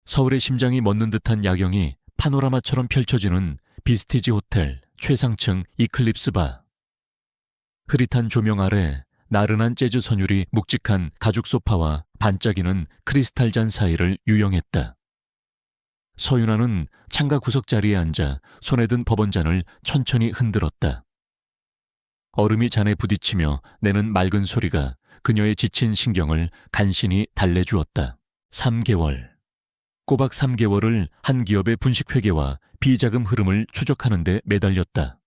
서울의 심장이 멎는 듯한 야경이 파노라마처럼 펼쳐지는 비스티지 호텔 최상층 이클립스 바. 흐릿한 조명 아래 나른한 재즈 선율이 묵직한 가죽 소파와 반짝이는 크리스탈 잔 사이를 유영했다. 서윤아는 창가 구석 자리에 앉아 손에 든 법원잔을 천천히 흔들었다. 얼음이 잔에 부딪히며 내는 맑은 소리가 그녀의 지친 신경을 간신히 달래주었다. 3개월. 꼬박 3개월을 한 기업의 분식회계와 비자금 흐름을 추적하는 데 매달렸다.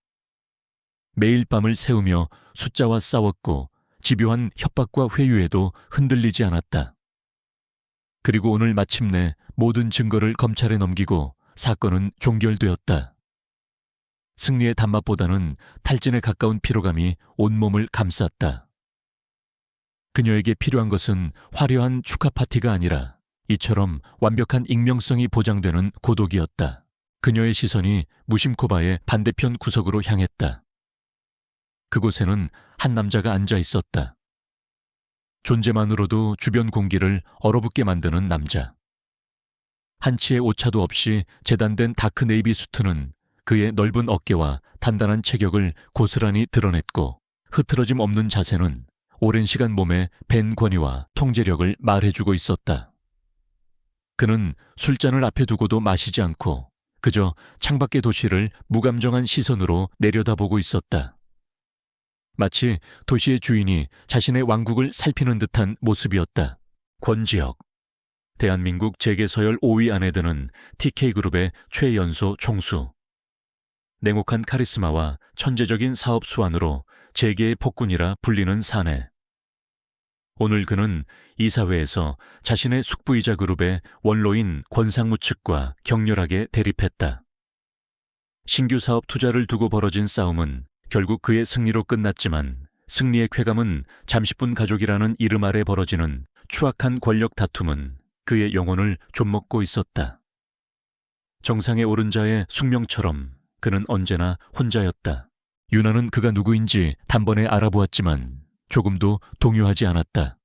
매일 밤을 새우며 숫자와 싸웠고 집요한 협박과 회유에도 흔들리지 않았다. 그리고 오늘 마침내 모든 증거를 검찰에 넘기고 사건은 종결되었다. 승리의 단맛보다는 탈진에 가까운 피로감이 온몸을 감쌌다. 그녀에게 필요한 것은 화려한 축하 파티가 아니라 이처럼 완벽한 익명성이 보장되는 고독이었다. 그녀의 시선이 무심코바의 반대편 구석으로 향했다. 그곳에는 한 남자가 앉아 있었다. 존재만으로도 주변 공기를 얼어붙게 만드는 남자. 한치의 오차도 없이 재단된 다크 네이비 수트는 그의 넓은 어깨와 단단한 체격을 고스란히 드러냈고, 흐트러짐 없는 자세는 오랜 시간 몸에 밴 권위와 통제력을 말해주고 있었다. 그는 술잔을 앞에 두고도 마시지 않고 그저 창밖의 도시를 무감정한 시선으로 내려다보고 있었다. 마치 도시의 주인이 자신의 왕국을 살피는 듯한 모습이었다. 권지혁, 대한민국 재계서열 5위 안에 드는 TK그룹의 최연소 총수. 냉혹한 카리스마와 천재적인 사업 수완으로 재계의 폭군이라 불리는 사내. 오늘 그는 이사회에서 자신의 숙부이자 그룹의 원로인 권상무 측과 격렬하게 대립했다. 신규 사업 투자를 두고 벌어진 싸움은 결국 그의 승리로 끝났지만, 승리의 쾌감은 잠시뿐 가족이라는 이름 아래 벌어지는 추악한 권력 다툼은 그의 영혼을 좀먹고 있었다. 정상에 오른 자의 숙명처럼 그는 언제나 혼자였다. 유나는 그가 누구인지 단번에 알아보았지만 조금도 동요하지 않았다.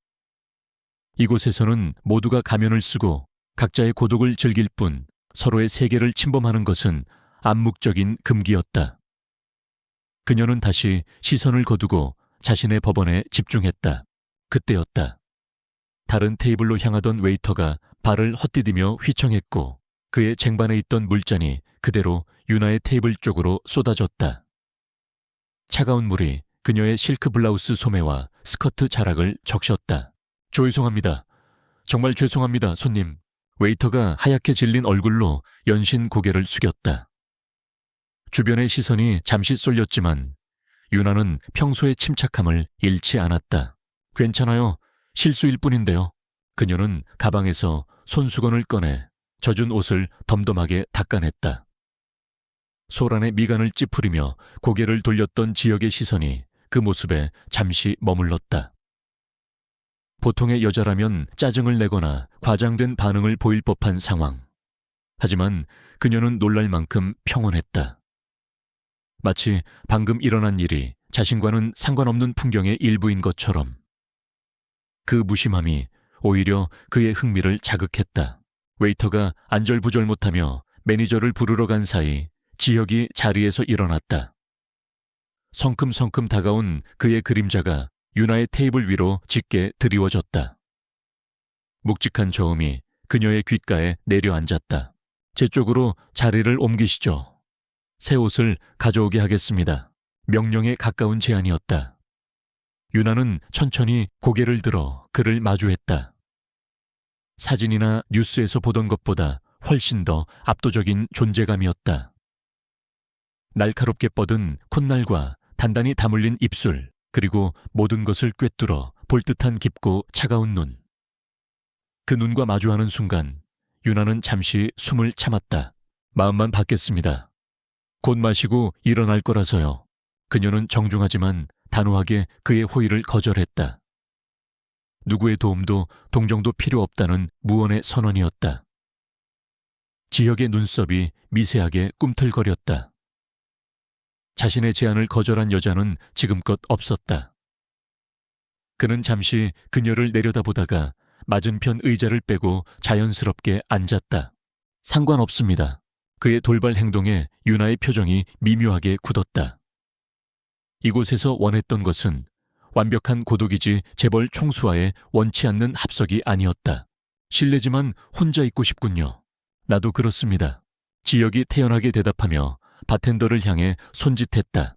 이곳에서는 모두가 가면을 쓰고 각자의 고독을 즐길 뿐 서로의 세계를 침범하는 것은 암묵적인 금기였다. 그녀는 다시 시선을 거두고 자신의 법원에 집중했다. 그때였다. 다른 테이블로 향하던 웨이터가 발을 헛디디며 휘청했고 그의 쟁반에 있던 물잔이 그대로 유나의 테이블 쪽으로 쏟아졌다. 차가운 물이 그녀의 실크 블라우스 소매와 스커트 자락을 적셨다. 죄송합니다. 정말 죄송합니다, 손님. 웨이터가 하얗게 질린 얼굴로 연신 고개를 숙였다. 주변의 시선이 잠시 쏠렸지만 유나는 평소의 침착함을 잃지 않았다. 괜찮아요. 실수일 뿐인데요. 그녀는 가방에서 손수건을 꺼내 젖은 옷을 덤덤하게 닦아냈다. 소란의 미간을 찌푸리며 고개를 돌렸던 지역의 시선이 그 모습에 잠시 머물렀다. 보통의 여자라면 짜증을 내거나 과장된 반응을 보일 법한 상황. 하지만 그녀는 놀랄 만큼 평온했다. 마치 방금 일어난 일이 자신과는 상관없는 풍경의 일부인 것처럼. 그 무심함이 오히려 그의 흥미를 자극했다. 웨이터가 안절부절 못하며 매니저를 부르러 간 사이 지혁이 자리에서 일어났다. 성큼성큼 다가온 그의 그림자가 유나의 테이블 위로 짙게 드리워졌다. 묵직한 저음이 그녀의 귓가에 내려앉았다. 제 쪽으로 자리를 옮기시죠. 새 옷을 가져오게 하겠습니다. 명령에 가까운 제안이었다. 유나는 천천히 고개를 들어 그를 마주했다. 사진이나 뉴스에서 보던 것보다 훨씬 더 압도적인 존재감이었다. 날카롭게 뻗은 콧날과 단단히 다물린 입술, 그리고 모든 것을 꿰뚫어 볼 듯한 깊고 차가운 눈. 그 눈과 마주하는 순간 유나는 잠시 숨을 참았다. 마음만 받겠습니다. 곧 마시고 일어날 거라서요. 그녀는 정중하지만 단호하게 그의 호의를 거절했다. 누구의 도움도 동정도 필요 없다는 무언의 선언이었다. 지혁의 눈썹이 미세하게 꿈틀거렸다. 자신의 제안을 거절한 여자는 지금껏 없었다. 그는 잠시 그녀를 내려다보다가 맞은편 의자를 빼고 자연스럽게 앉았다. 상관없습니다. 그의 돌발 행동에 유나의 표정이 미묘하게 굳었다. 이곳에서 원했던 것은 완벽한 고독이지 재벌 총수와의 원치 않는 합석이 아니었다. 실례지만 혼자 있고 싶군요. 나도 그렇습니다. 지혁이 태연하게 대답하며 바텐더를 향해 손짓했다.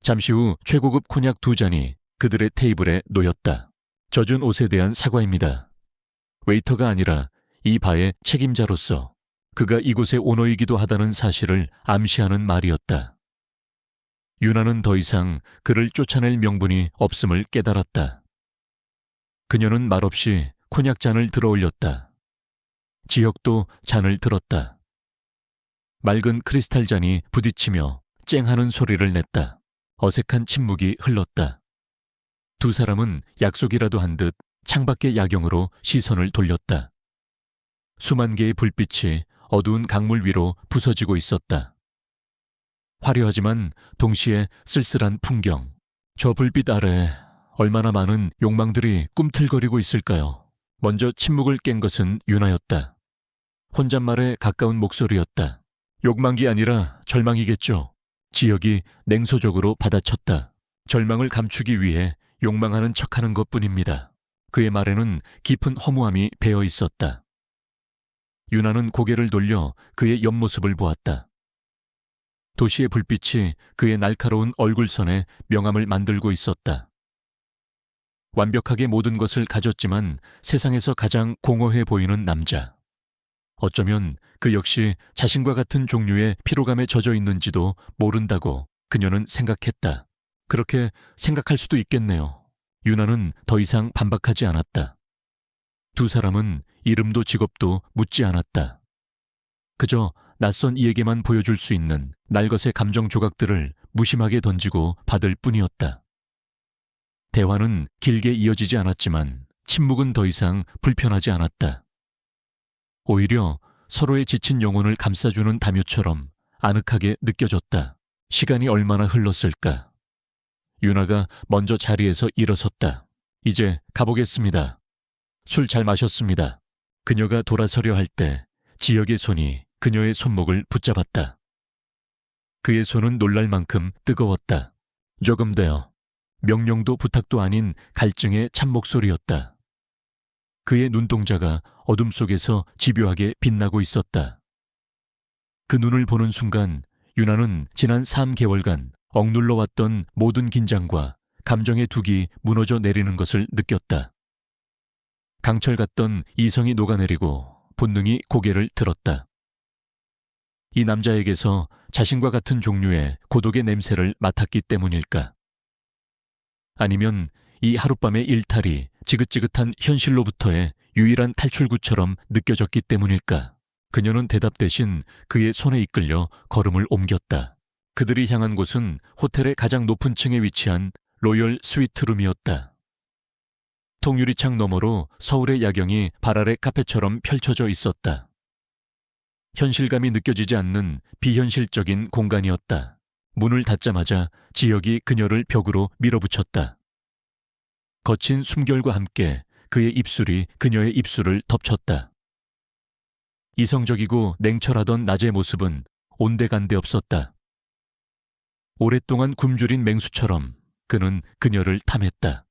잠시 후 최고급 코냑 2잔이 그들의 테이블에 놓였다. 젖은 옷에 대한 사과입니다. 웨이터가 아니라 이 바의 책임자로서 그가 이곳의 오너이기도 하다는 사실을 암시하는 말이었다. 유나는 더 이상 그를 쫓아낼 명분이 없음을 깨달았다. 그녀는 말없이 코냑잔을 들어올렸다. 지혁도 잔을 들었다. 맑은 크리스탈 잔이 부딪히며 쨍하는 소리를 냈다. 어색한 침묵이 흘렀다. 두 사람은 약속이라도 한 듯 창밖의 야경으로 시선을 돌렸다. 수만 개의 불빛이 어두운 강물 위로 부서지고 있었다. 화려하지만 동시에 쓸쓸한 풍경. 저 불빛 아래 얼마나 많은 욕망들이 꿈틀거리고 있을까요? 먼저 침묵을 깬 것은 유나였다. 혼잣말에 가까운 목소리였다. 욕망이 아니라 절망이겠죠. 지혁이 냉소적으로 받아쳤다. 절망을 감추기 위해 욕망하는 척하는 것뿐입니다. 그의 말에는 깊은 허무함이 배어 있었다. 유나는 고개를 돌려 그의 옆모습을 보았다. 도시의 불빛이 그의 날카로운 얼굴선에 명암을 만들고 있었다. 완벽하게 모든 것을 가졌지만 세상에서 가장 공허해 보이는 남자. 어쩌면 그 역시 자신과 같은 종류의 피로감에 젖어 있는지도 모른다고 그녀는 생각했다. 그렇게 생각할 수도 있겠네요. 유나는 더 이상 반박하지 않았다. 두 사람은 이름도 직업도 묻지 않았다. 그저 낯선 이에게만 보여줄 수 있는 날것의 감정 조각들을 무심하게 던지고 받을 뿐이었다. 대화는 길게 이어지지 않았지만 침묵은 더 이상 불편하지 않았다. 오히려 서로의 지친 영혼을 감싸주는 담요처럼 아늑하게 느껴졌다. 시간이 얼마나 흘렀을까? 유나가 먼저 자리에서 일어섰다. 이제 가보겠습니다. 술 잘 마셨습니다. 그녀가 돌아서려 할 때 지혁의 손이 그녀의 손목을 붙잡았다. 그의 손은 놀랄 만큼 뜨거웠다. 조금 더요. 명령도 부탁도 아닌 갈증의 참목소리였다. 그의 눈동자가 어둠 속에서 집요하게 빛나고 있었다. 그 눈을 보는 순간 유나는 지난 3개월간 억눌러 왔던 모든 긴장과 감정의 둑이 무너져 내리는 것을 느꼈다. 강철 같던 이성이 녹아내리고 본능이 고개를 들었다. 이 남자에게서 자신과 같은 종류의 고독의 냄새를 맡았기 때문일까? 아니면 이 하룻밤의 일탈이 지긋지긋한 현실로부터의 유일한 탈출구처럼 느껴졌기 때문일까? 그녀는 대답 대신 그의 손에 이끌려 걸음을 옮겼다. 그들이 향한 곳은 호텔의 가장 높은 층에 위치한 로열 스위트룸이었다. 통유리창 너머로 서울의 야경이 발 아래 카페처럼 펼쳐져 있었다. 현실감이 느껴지지 않는 비현실적인 공간이었다. 문을 닫자마자 지혁이 그녀를 벽으로 밀어붙였다. 거친 숨결과 함께 그의 입술이 그녀의 입술을 덮쳤다. 이성적이고 냉철하던 낮의 모습은 온데간데 없었다. 오랫동안 굶주린 맹수처럼 그는 그녀를 탐했다.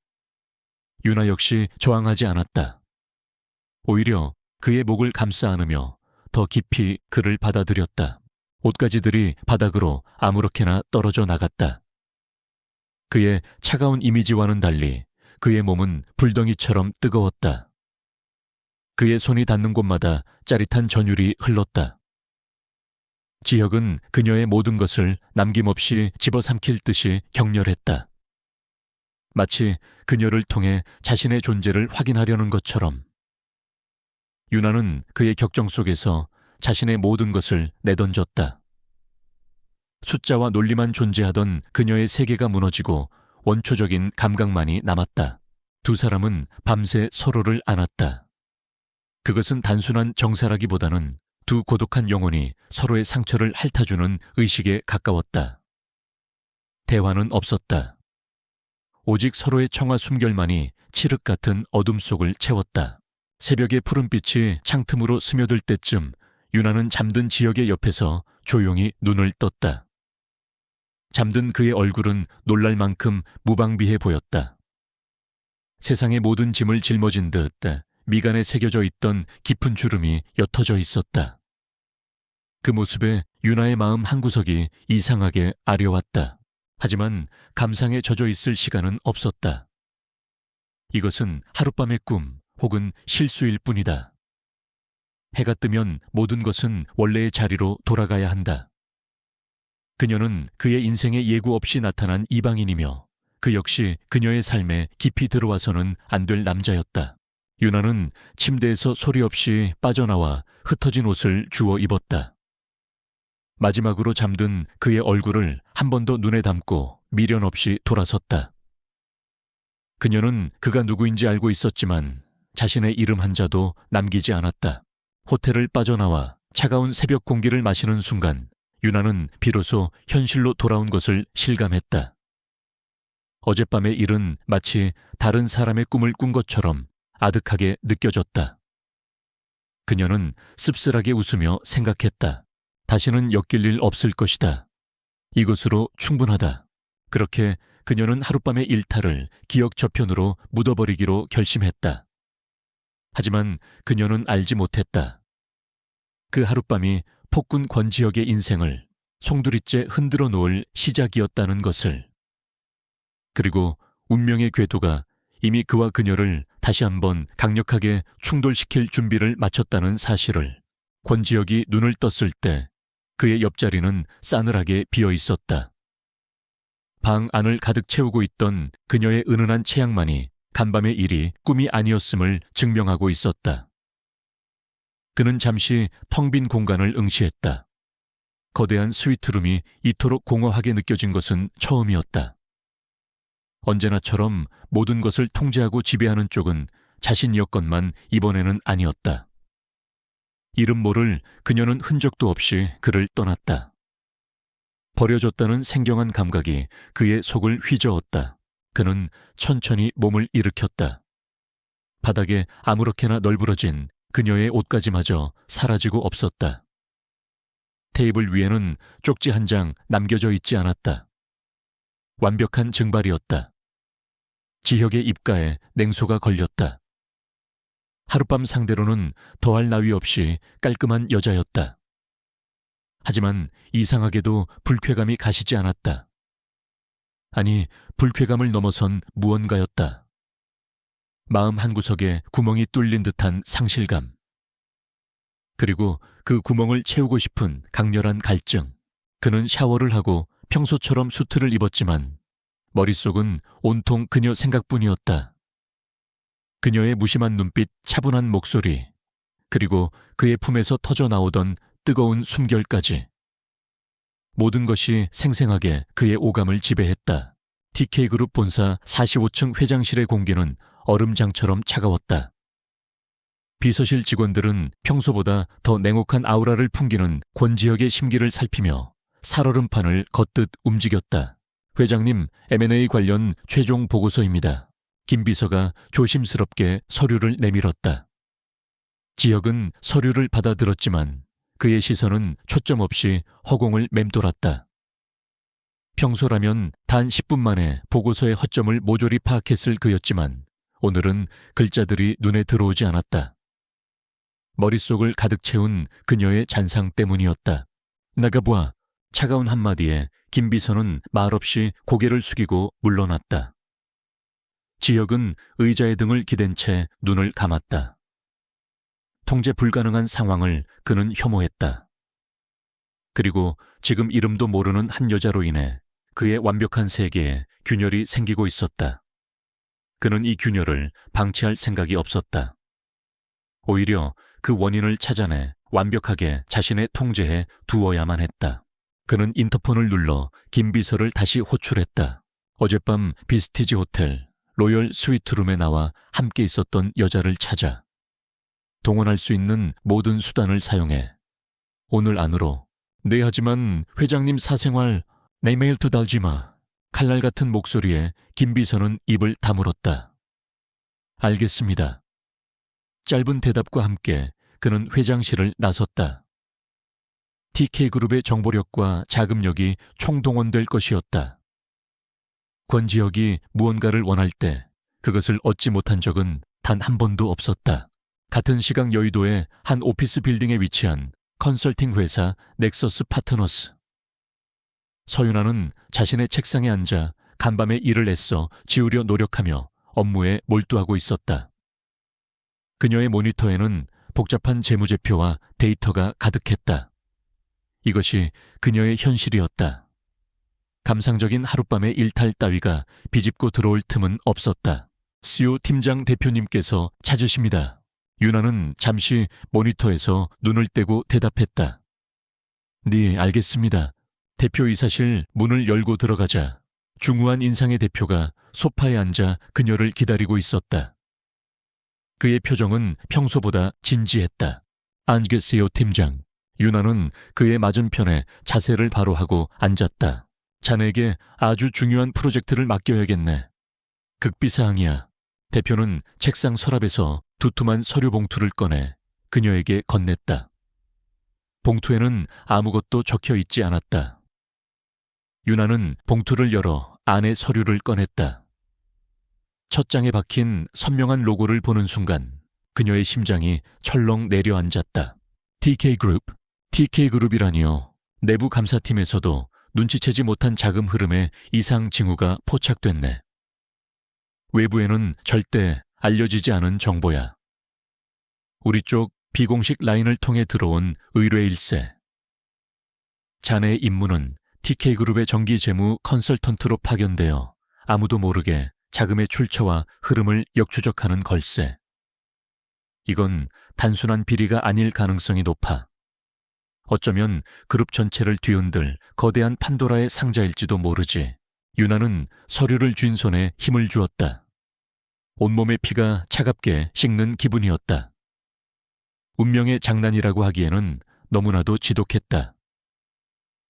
유나 역시 저항하지 않았다. 오히려 그의 목을 감싸 안으며 더 깊이 그를 받아들였다. 옷가지들이 바닥으로 아무렇게나 떨어져 나갔다. 그의 차가운 이미지와는 달리 그의 몸은 불덩이처럼 뜨거웠다. 그의 손이 닿는 곳마다 짜릿한 전율이 흘렀다. 지혁은 그녀의 모든 것을 남김없이 집어삼킬 듯이 격렬했다. 마치 그녀를 통해 자신의 존재를 확인하려는 것처럼. 유나는 그의 격정 속에서 자신의 모든 것을 내던졌다. 숫자와 논리만 존재하던 그녀의 세계가 무너지고 원초적인 감각만이 남았다. 두 사람은 밤새 서로를 안았다. 그것은 단순한 정사라기보다는 두 고독한 영혼이 서로의 상처를 핥아주는 의식에 가까웠다. 대화는 없었다. 오직 서로의 청아 숨결만이 칠흑 같은 어둠 속을 채웠다. 새벽의 푸른빛이 창틈으로 스며들 때쯤 유나는 잠든 지역의 옆에서 조용히 눈을 떴다. 잠든 그의 얼굴은 놀랄 만큼 무방비해 보였다. 세상의 모든 짐을 짊어진 듯 미간에 새겨져 있던 깊은 주름이 옅어져 있었다. 그 모습에 유나의 마음 한구석이 이상하게 아려왔다. 하지만 감상에 젖어 있을 시간은 없었다. 이것은 하룻밤의 꿈 혹은 실수일 뿐이다. 해가 뜨면 모든 것은 원래의 자리로 돌아가야 한다. 그녀는 그의 인생에 예고 없이 나타난 이방인이며 그 역시 그녀의 삶에 깊이 들어와서는 안 될 남자였다. 유나는 침대에서 소리 없이 빠져나와 흩어진 옷을 주워 입었다. 마지막으로 잠든 그의 얼굴을 한 번 더 눈에 담고 미련 없이 돌아섰다. 그녀는 그가 누구인지 알고 있었지만 자신의 이름 한 자도 남기지 않았다. 호텔을 빠져나와 차가운 새벽 공기를 마시는 순간 유나는 비로소 현실로 돌아온 것을 실감했다. 어젯밤의 일은 마치 다른 사람의 꿈을 꾼 것처럼 아득하게 느껴졌다. 그녀는 씁쓸하게 웃으며 생각했다. 다시는 엮일 일 없을 것이다. 이것으로 충분하다. 그렇게 그녀는 하룻밤의 일탈을 기억 저편으로 묻어버리기로 결심했다. 하지만 그녀는 알지 못했다. 그 하룻밤이 폭군 권지혁의 인생을 송두리째 흔들어 놓을 시작이었다는 것을. 그리고 운명의 궤도가 이미 그와 그녀를 다시 한번 강력하게 충돌시킬 준비를 마쳤다는 사실을. 권지혁이 눈을 떴을 때 그의 옆자리는 싸늘하게 비어 있었다. 방 안을 가득 채우고 있던 그녀의 은은한 체향만이 간밤의 일이 꿈이 아니었음을 증명하고 있었다. 그는 잠시 텅 빈 공간을 응시했다. 거대한 스위트룸이 이토록 공허하게 느껴진 것은 처음이었다. 언제나처럼 모든 것을 통제하고 지배하는 쪽은 자신이었건만 이번에는 아니었다. 이름 모를 그녀는 흔적도 없이 그를 떠났다. 버려졌다는 생경한 감각이 그의 속을 휘저었다. 그는 천천히 몸을 일으켰다. 바닥에 아무렇게나 널브러진 그녀의 옷가지마저 사라지고 없었다. 테이블 위에는 쪽지 한 장 남겨져 있지 않았다. 완벽한 증발이었다. 지혁의 입가에 냉소가 걸렸다. 하룻밤 상대로는 더할 나위 없이 깔끔한 여자였다. 하지만 이상하게도 불쾌감이 가시지 않았다. 아니, 불쾌감을 넘어선 무언가였다. 마음 한구석에 구멍이 뚫린 듯한 상실감. 그리고 그 구멍을 채우고 싶은 강렬한 갈증. 그는 샤워를 하고 평소처럼 수트를 입었지만 머릿속은 온통 그녀 생각뿐이었다. 그녀의 무심한 눈빛, 차분한 목소리, 그리고 그의 품에서 터져 나오던 뜨거운 숨결까지. 모든 것이 생생하게 그의 오감을 지배했다. TK그룹 본사 45층 회장실의 공기는 얼음장처럼 차가웠다. 비서실 직원들은 평소보다 더 냉혹한 아우라를 풍기는 권지혁의 심기를 살피며 살얼음판을 걷듯 움직였다. 회장님, M&A 관련 최종 보고서입니다. 김 비서가 조심스럽게 서류를 내밀었다. 지혁은 서류를 받아들었지만 그의 시선은 초점 없이 허공을 맴돌았다. 평소라면 단 10분 만에 보고서의 허점을 모조리 파악했을 그였지만 오늘은 글자들이 눈에 들어오지 않았다. 머릿속을 가득 채운 그녀의 잔상 때문이었다. 나가보아. 차가운 한마디에 김 비서는 말없이 고개를 숙이고 물러났다. 지혁은 의자의 등을 기댄 채 눈을 감았다. 통제 불가능한 상황을 그는 혐오했다. 그리고 지금 이름도 모르는 한 여자로 인해 그의 완벽한 세계에 균열이 생기고 있었다. 그는 이 균열을 방치할 생각이 없었다. 오히려 그 원인을 찾아내 완벽하게 자신의 통제에 두어야만 했다. 그는 인터폰을 눌러 김 비서를 다시 호출했다. 어젯밤 비스티지 호텔 로열 스위트룸에 나와 함께 있었던 여자를 찾아. 동원할 수 있는 모든 수단을 사용해. 오늘 안으로. 네, 하지만 회장님 사생활 내 메일도 달지 마. 칼날 같은 목소리에 김 비서는 입을 다물었다. 알겠습니다. 짧은 대답과 함께 그는 회장실을 나섰다. TK그룹의 정보력과 자금력이 총동원될 것이었다. 권지혁이 무언가를 원할 때 그것을 얻지 못한 적은 단 한 번도 없었다. 같은 시각 여의도의 한 오피스 빌딩에 위치한 컨설팅 회사 넥서스 파트너스. 서윤아는 자신의 책상에 앉아 간밤에 일을 애써 지우려 노력하며 업무에 몰두하고 있었다. 그녀의 모니터에는 복잡한 재무제표와 데이터가 가득했다. 이것이 그녀의 현실이었다. 감상적인 하룻밤의 일탈 따위가 비집고 들어올 틈은 없었다. CEO 팀장 대표님께서 찾으십니다. 유나는 잠시 모니터에서 눈을 떼고 대답했다. 네, 알겠습니다. 대표이사실 문을 열고 들어가자 중후한 인상의 대표가 소파에 앉아 그녀를 기다리고 있었다. 그의 표정은 평소보다 진지했다. 앉으세요, 팀장. 유나는 그의 맞은편에 자세를 바로 하고 앉았다. 자네에게 아주 중요한 프로젝트를 맡겨야겠네. 극비사항이야. 대표는 책상 서랍에서 두툼한 서류 봉투를 꺼내 그녀에게 건넸다. 봉투에는 아무것도 적혀 있지 않았다. 유나는 봉투를 열어 안에 서류를 꺼냈다. 첫 장에 박힌 선명한 로고를 보는 순간 그녀의 심장이 철렁 내려앉았다. TK그룹, TK그룹이라니요. 내부 감사팀에서도 눈치채지 못한 자금 흐름에 이상 징후가 포착됐네. 외부에는 절대 알려지지 않은 정보야. 우리 쪽 비공식 라인을 통해 들어온 의뢰일세. 자네의 임무는 TK그룹의 정기재무 컨설턴트로 파견되어 아무도 모르게 자금의 출처와 흐름을 역추적하는 걸세. 이건 단순한 비리가 아닐 가능성이 높아. 어쩌면 그룹 전체를 뒤흔들 거대한 판도라의 상자일지도 모르지. 유나는 서류를 쥔 손에 힘을 주었다. 온몸의 피가 차갑게 식는 기분이었다. 운명의 장난이라고 하기에는 너무나도 지독했다.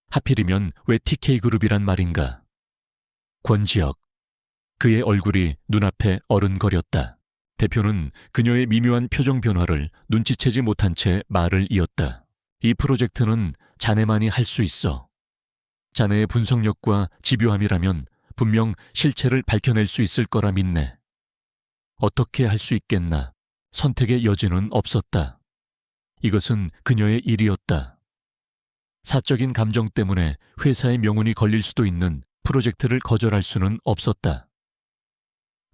하필이면 왜 TK그룹이란 말인가? 권지혁. 그의 얼굴이 눈앞에 어른거렸다. 대표는 그녀의 미묘한 표정 변화를 눈치채지 못한 채 말을 이었다. 이 프로젝트는 자네만이 할 수 있어. 자네의 분석력과 집요함이라면 분명 실체를 밝혀낼 수 있을 거라 믿네. 어떻게 할 수 있겠나? 선택의 여지는 없었다. 이것은 그녀의 일이었다. 사적인 감정 때문에 회사의 명운이 걸릴 수도 있는 프로젝트를 거절할 수는 없었다.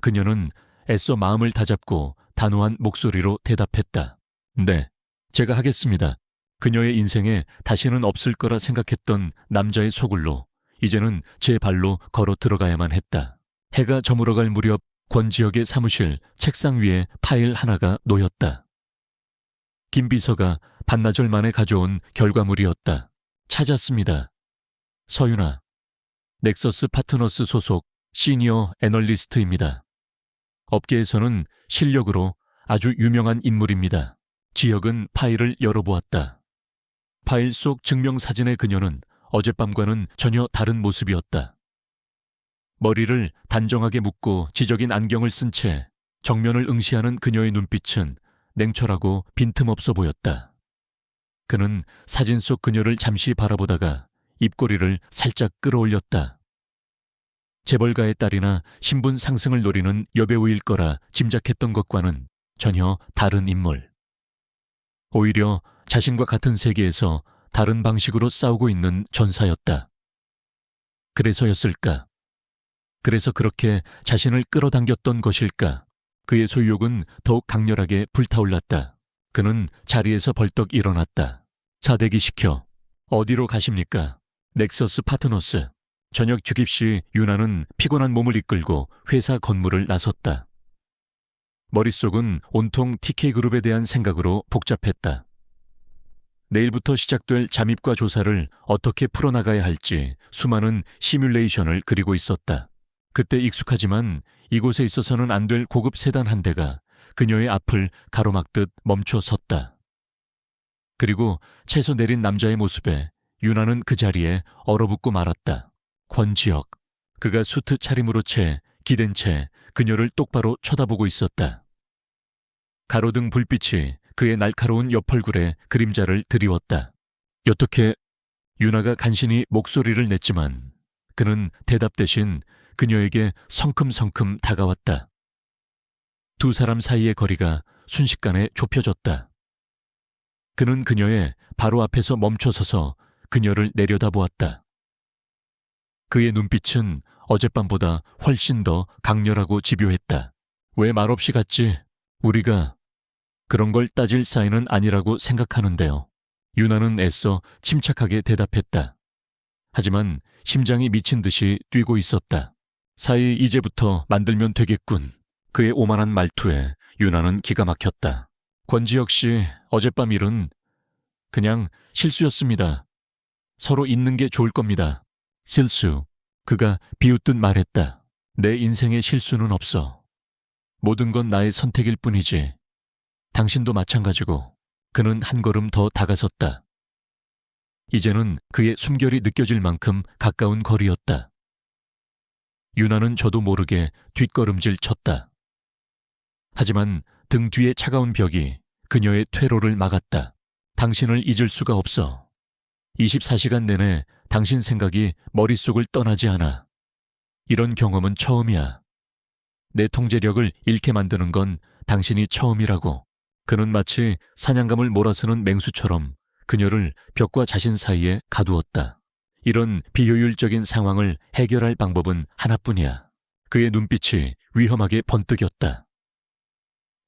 그녀는 애써 마음을 다잡고 단호한 목소리로 대답했다. 네, 제가 하겠습니다. 그녀의 인생에 다시는 없을 거라 생각했던 남자의 소굴로 이제는 제 발로 걸어 들어가야만 했다. 해가 저물어갈 무렵 권지혁의 사무실 책상 위에 파일 하나가 놓였다. 김 비서가 반나절 만에 가져온 결과물이었다. 찾았습니다. 서윤아, 넥서스 파트너스 소속 시니어 애널리스트입니다. 업계에서는 실력으로 아주 유명한 인물입니다. 지혁은 파일을 열어보았다. 파일 속 증명사진의 그녀는 어젯밤과는 전혀 다른 모습이었다. 머리를 단정하게 묶고 지적인 안경을 쓴 채 정면을 응시하는 그녀의 눈빛은 냉철하고 빈틈없어 보였다. 그는 사진 속 그녀를 잠시 바라보다가 입꼬리를 살짝 끌어올렸다. 재벌가의 딸이나 신분 상승을 노리는 여배우일 거라 짐작했던 것과는 전혀 다른 인물. 오히려 자신과 같은 세계에서 다른 방식으로 싸우고 있는 전사였다. 그래서였을까? 그래서 그렇게 자신을 끌어당겼던 것일까? 그의 소유욕은 더욱 강렬하게 불타올랐다. 그는 자리에서 벌떡 일어났다. 사대기 시켜. 어디로 가십니까? 넥서스 파트너스. 저녁 주깁 시 유나는 피곤한 몸을 이끌고 회사 건물을 나섰다. 머릿속은 온통 TK그룹에 대한 생각으로 복잡했다. 내일부터 시작될 잠입과 조사를 어떻게 풀어나가야 할지 수많은 시뮬레이션을 그리고 있었다. 그때 익숙하지만 이곳에 있어서는 안 될 고급 세단 한 대가 그녀의 앞을 가로막듯 멈춰 섰다. 그리고 채서 내린 남자의 모습에 유나는 그 자리에 얼어붙고 말았다. 권지혁. 그가 수트 차림으로 채 기댄 채 그녀를 똑바로 쳐다보고 있었다. 가로등 불빛이 그의 날카로운 옆얼굴에 그림자를 드리웠다. 여떻게? 유나가 간신히 목소리를 냈지만 그는 대답 대신 그녀에게 성큼성큼 다가왔다. 두 사람 사이의 거리가 순식간에 좁혀졌다. 그는 그녀의 바로 앞에서 멈춰서서 그녀를 내려다보았다. 그의 눈빛은 어젯밤보다 훨씬 더 강렬하고 집요했다. 왜 말없이 갔지? 우리가 그런 걸 따질 사이는 아니라고 생각하는데요. 유나는 애써 침착하게 대답했다. 하지만 심장이 미친 듯이 뛰고 있었다. 사이 이제부터 만들면 되겠군. 그의 오만한 말투에 유나는 기가 막혔다. 권지혁 씨, 어젯밤 일은 그냥 실수였습니다. 서로 있는 게 좋을 겁니다. 실수. 그가 비웃듯 말했다. 내 인생에 실수는 없어. 모든 건 나의 선택일 뿐이지. 당신도 마찬가지고. 그는 한 걸음 더 다가섰다. 이제는 그의 숨결이 느껴질 만큼 가까운 거리였다. 유나는 저도 모르게 뒷걸음질 쳤다. 하지만 등 뒤의 차가운 벽이 그녀의 퇴로를 막았다. 당신을 잊을 수가 없어. 24시간 내내 당신 생각이 머릿속을 떠나지 않아. 이런 경험은 처음이야. 내 통제력을 잃게 만드는 건 당신이 처음이라고. 그는 마치 사냥감을 몰아쓰는 맹수처럼 그녀를 벽과 자신 사이에 가두었다. 이런 비효율적인 상황을 해결할 방법은 하나뿐이야. 그의 눈빛이 위험하게 번뜩였다.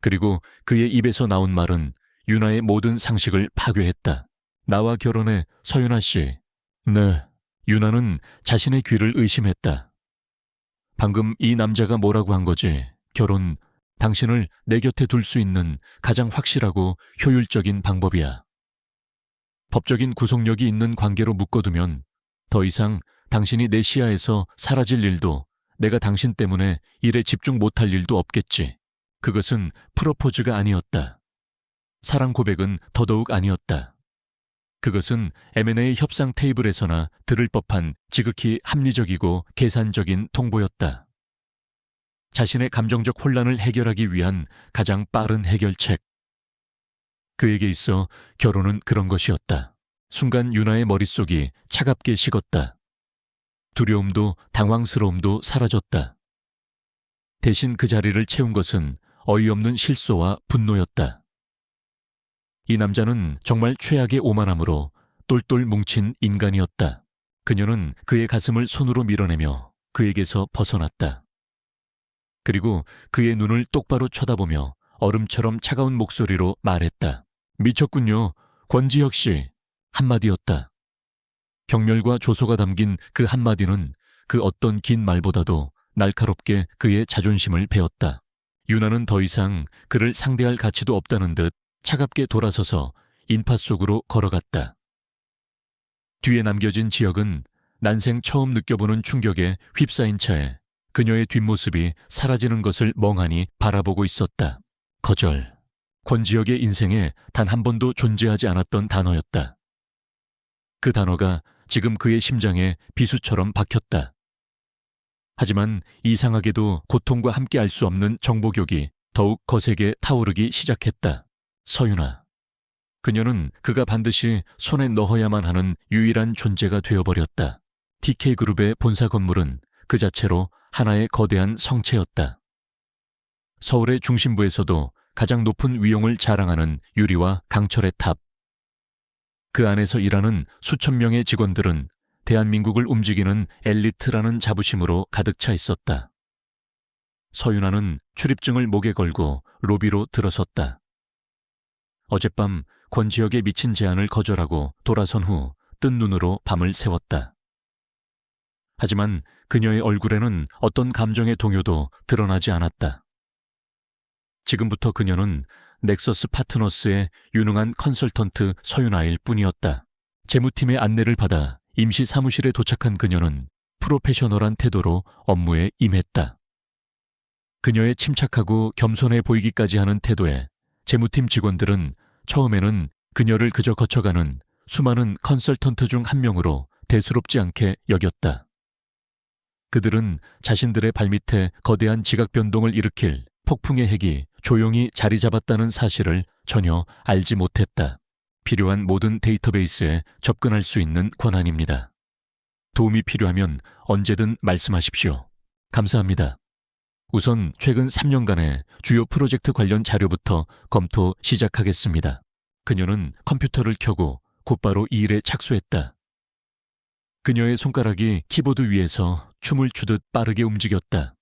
그리고 그의 입에서 나온 말은 유나의 모든 상식을 파괴했다. 나와 결혼해, 서윤아 씨. 네. 유나는 자신의 귀를 의심했다. 방금 이 남자가 뭐라고 한 거지? 결혼, 당신을 내 곁에 둘 수 있는 가장 확실하고 효율적인 방법이야. 법적인 구속력이 있는 관계로 묶어두면 더 이상 당신이 내 시야에서 사라질 일도 내가 당신 때문에 일에 집중 못할 일도 없겠지. 그것은 프로포즈가 아니었다. 사랑 고백은 더더욱 아니었다. 그것은 M&A 협상 테이블에서나 들을 법한 지극히 합리적이고 계산적인 통보였다. 자신의 감정적 혼란을 해결하기 위한 가장 빠른 해결책. 그에게 있어 결혼은 그런 것이었다. 순간 유나의 머릿속이 차갑게 식었다. 두려움도 당황스러움도 사라졌다. 대신 그 자리를 채운 것은 어이없는 실소와 분노였다. 이 남자는 정말 최악의 오만함으로 똘똘 뭉친 인간이었다. 그녀는 그의 가슴을 손으로 밀어내며 그에게서 벗어났다. 그리고 그의 눈을 똑바로 쳐다보며 얼음처럼 차가운 목소리로 말했다. 미쳤군요. 권지혁 씨. 한마디였다. 경멸과 조소가 담긴 그 한마디는 그 어떤 긴 말보다도 날카롭게 그의 자존심을 베었다. 유나는 더 이상 그를 상대할 가치도 없다는 듯 차갑게 돌아서서 인파 속으로 걸어갔다. 뒤에 남겨진 지역은 난생 처음 느껴보는 충격에 휩싸인 채 그녀의 뒷모습이 사라지는 것을 멍하니 바라보고 있었다. 거절. 권지혁의 인생에 단 한 번도 존재하지 않았던 단어였다. 그 단어가 지금 그의 심장에 비수처럼 박혔다. 하지만 이상하게도 고통과 함께 알 수 없는 정보격이 더욱 거세게 타오르기 시작했다. 서윤아. 그녀는 그가 반드시 손에 넣어야만 하는 유일한 존재가 되어버렸다. TK그룹의 본사 건물은 그 자체로 하나의 거대한 성체였다. 서울의 중심부에서도 가장 높은 위용을 자랑하는 유리와 강철의 탑. 그 안에서 일하는 수천 명의 직원들은 대한민국을 움직이는 엘리트라는 자부심으로 가득 차 있었다. 서윤아는 출입증을 목에 걸고 로비로 들어섰다. 어젯밤 권지혁의 미친 제안을 거절하고 돌아선 후 뜬 눈으로 밤을 새웠다. 하지만 그녀의 얼굴에는 어떤 감정의 동요도 드러나지 않았다. 지금부터 그녀는 넥서스 파트너스의 유능한 컨설턴트 서윤아일 뿐이었다. 재무팀의 안내를 받아 임시 사무실에 도착한 그녀는 프로페셔널한 태도로 업무에 임했다. 그녀의 침착하고 겸손해 보이기까지 하는 태도에 재무팀 직원들은 처음에는 그녀를 그저 거쳐가는 수많은 컨설턴트 중 한 명으로 대수롭지 않게 여겼다. 그들은 자신들의 발밑에 거대한 지각 변동을 일으킬 폭풍의 핵이 조용히 자리 잡았다는 사실을 전혀 알지 못했다. 필요한 모든 데이터베이스에 접근할 수 있는 권한입니다. 도움이 필요하면 언제든 말씀하십시오. 감사합니다. 우선 최근 3년간의 주요 프로젝트 관련 자료부터 검토 시작하겠습니다. 그녀는 컴퓨터를 켜고 곧바로 이 일에 착수했다. 그녀의 손가락이 키보드 위에서 춤을 추듯 빠르게 움직였다.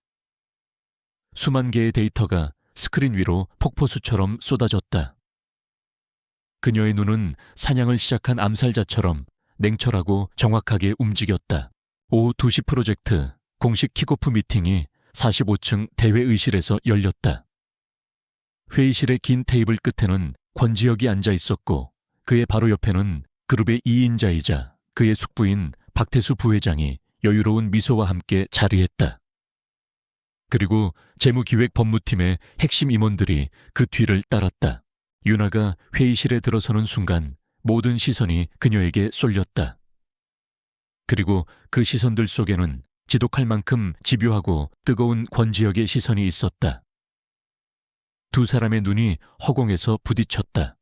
수만 개의 데이터가 스크린 위로 폭포수처럼 쏟아졌다. 그녀의 눈은 사냥을 시작한 암살자처럼 냉철하고 정확하게 움직였다. 오후 2시 프로젝트 공식 킥오프 미팅이 45층 대회의실에서 열렸다. 회의실의 긴 테이블 끝에는 권지혁이 앉아 있었고 그의 바로 옆에는 그룹의 2인자이자 그의 숙부인 박태수 부회장이 여유로운 미소와 함께 자리했다. 그리고 재무기획법무팀의 핵심 임원들이 그 뒤를 따랐다. 윤아가 회의실에 들어서는 순간 모든 시선이 그녀에게 쏠렸다. 그리고 그 시선들 속에는 지독할 만큼 집요하고 뜨거운 권지혁의 시선이 있었다. 두 사람의 눈이 허공에서 부딪혔다.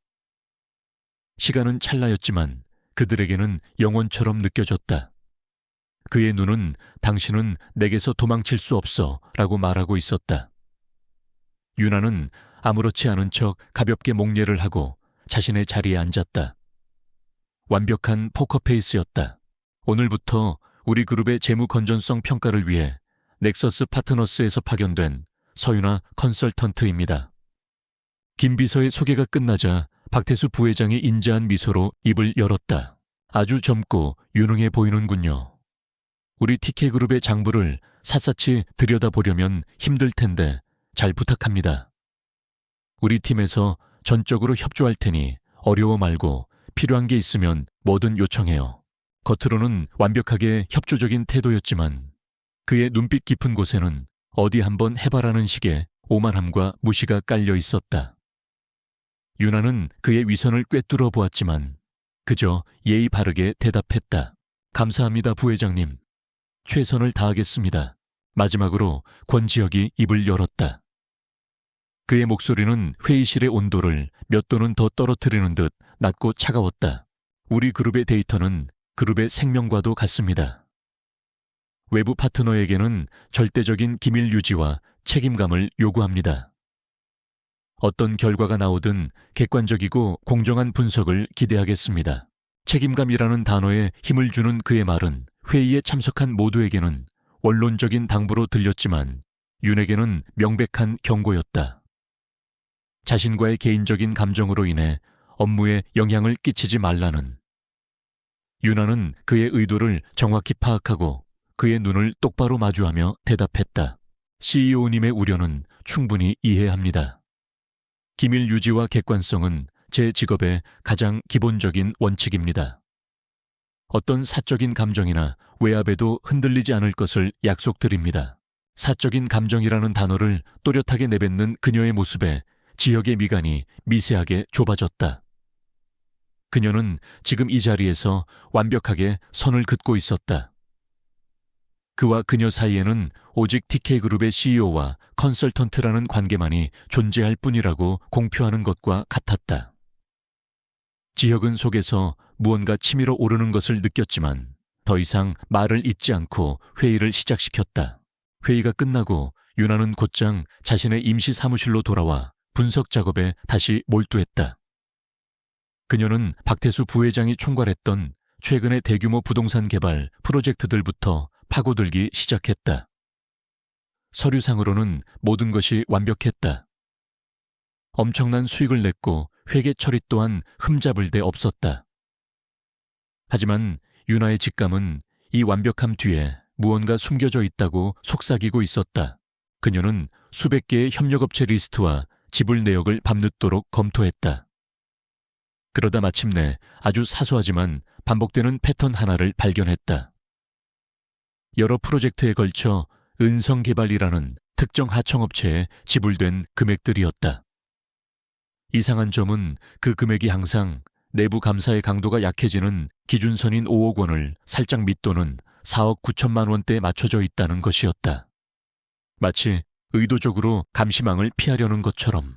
시간은 찰나였지만 그들에게는 영원처럼 느껴졌다. 그의 눈은 당신은 내게서 도망칠 수 없어 라고 말하고 있었다. 윤아는 아무렇지 않은 척 가볍게 목례를 하고 자신의 자리에 앉았다. 완벽한 포커페이스였다. 오늘부터 우리 그룹의 재무 건전성 평가를 위해 넥서스 파트너스에서 파견된 서윤아 컨설턴트입니다. 김 비서의 소개가 끝나자 박태수 부회장이 인자한 미소로 입을 열었다. 아주 젊고 유능해 보이는군요. 우리 TK그룹의 장부를 샅샅이 들여다보려면 힘들 텐데 잘 부탁합니다. 우리 팀에서 전적으로 협조할 테니 어려워 말고 필요한 게 있으면 뭐든 요청해요. 겉으로는 완벽하게 협조적인 태도였지만 그의 눈빛 깊은 곳에는 어디 한번 해봐라는 식의 오만함과 무시가 깔려 있었다. 윤아는 그의 위선을 꿰뚫어 보았지만 그저 예의 바르게 대답했다. 감사합니다, 부회장님. 최선을 다하겠습니다. 마지막으로 권지혁이 입을 열었다. 그의 목소리는 회의실의 온도를 몇 도는 더 떨어뜨리는 듯 낮고 차가웠다. 우리 그룹의 데이터는 그룹의 생명과도 같습니다. 외부 파트너에게는 절대적인 기밀 유지와 책임감을 요구합니다. 어떤 결과가 나오든 객관적이고 공정한 분석을 기대하겠습니다. 책임감이라는 단어에 힘을 주는 그의 말은 회의에 참석한 모두에게는 원론적인 당부로 들렸지만 윤에게는 명백한 경고였다. 자신과의 개인적인 감정으로 인해 업무에 영향을 끼치지 말라는. 윤아는 그의 의도를 정확히 파악하고 그의 눈을 똑바로 마주하며 대답했다. CEO님의 우려는 충분히 이해합니다. 기밀 유지와 객관성은 제 직업의 가장 기본적인 원칙입니다. 어떤 사적인 감정이나 외압에도 흔들리지 않을 것을 약속드립니다. 사적인 감정이라는 단어를 또렷하게 내뱉는 그녀의 모습에 지혁의 미간이 미세하게 좁아졌다. 그녀는 지금 이 자리에서 완벽하게 선을 긋고 있었다. 그와 그녀 사이에는 오직 TK그룹의 CEO와 컨설턴트라는 관계만이 존재할 뿐이라고 공표하는 것과 같았다. 지혁은 속에서 무언가 치밀어 오르는 것을 느꼈지만 더 이상 말을 잇지 않고 회의를 시작시켰다. 회의가 끝나고 윤아는 곧장 자신의 임시 사무실로 돌아와 분석 작업에 다시 몰두했다. 그녀는 박태수 부회장이 총괄했던 최근의 대규모 부동산 개발 프로젝트들부터 파고들기 시작했다. 서류상으로는 모든 것이 완벽했다. 엄청난 수익을 냈고 회계 처리 또한 흠잡을 데 없었다. 하지만 윤아의 직감은 이 완벽함 뒤에 무언가 숨겨져 있다고 속삭이고 있었다. 그녀는 수백 개의 협력업체 리스트와 지불 내역을 밤늦도록 검토했다. 그러다 마침내 아주 사소하지만 반복되는 패턴 하나를 발견했다. 여러 프로젝트에 걸쳐 은성개발이라는 특정 하청업체에 지불된 금액들이었다. 이상한 점은 그 금액이 항상 내부 감사의 강도가 약해지는 기준선인 5억 원을 살짝 밑도는 4억 9천만 원대에 맞춰져 있다는 것이었다. 마치 의도적으로 감시망을 피하려는 것처럼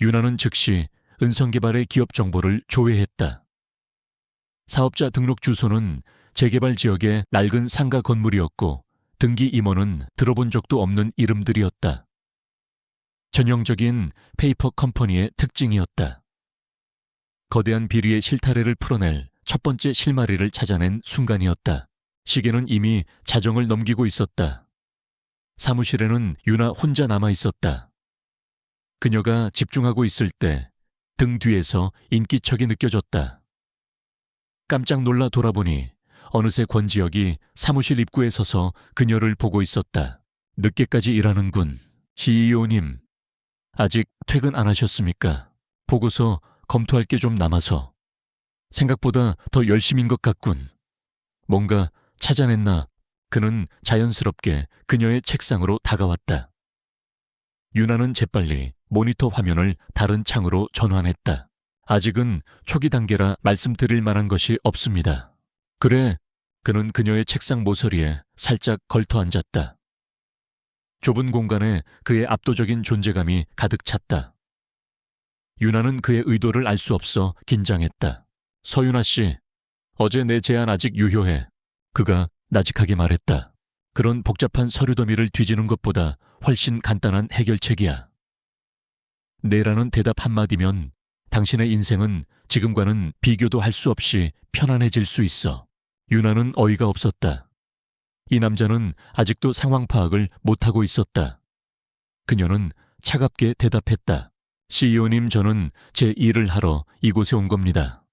윤하는 즉시 은성개발의 기업 정보를 조회했다. 사업자 등록 주소는 재개발 지역의 낡은 상가 건물이었고 등기 임원은 들어본 적도 없는 이름들이었다. 전형적인 페이퍼 컴퍼니의 특징이었다. 거대한 비리의 실타래를 풀어낼 첫 번째 실마리를 찾아낸 순간이었다. 시계는 이미 자정을 넘기고 있었다. 사무실에는 유나 혼자 남아 있었다. 그녀가 집중하고 있을 때 등 뒤에서 인기척이 느껴졌다. 깜짝 놀라 돌아보니 어느새 권지혁이 사무실 입구에 서서 그녀를 보고 있었다. 늦게까지 일하는군. CEO님, 아직 퇴근 안 하셨습니까? 보고서 검토할 게 좀 남아서. 생각보다 더 열심인 것 같군. 뭔가 찾아냈나? 그는 자연스럽게 그녀의 책상으로 다가왔다. 유나는 재빨리 모니터 화면을 다른 창으로 전환했다. 아직은 초기 단계라 말씀드릴 만한 것이 없습니다. 그래, 그는 그녀의 책상 모서리에 살짝 걸터 앉았다. 좁은 공간에 그의 압도적인 존재감이 가득 찼다. 유나는 그의 의도를 알 수 없어 긴장했다. 서윤아 씨, 어제 내 제안 아직 유효해. 그가 나직하게 말했다. 그런 복잡한 서류 더미를 뒤지는 것보다 훨씬 간단한 해결책이야. 네라는 대답 한마디면 당신의 인생은 지금과는 비교도 할 수 없이 편안해질 수 있어. 유나는 어이가 없었다. 이 남자는 아직도 상황 파악을 못하고 있었다. 그녀는 차갑게 대답했다. CEO님, 저는 제 일을 하러 이곳에 온 겁니다.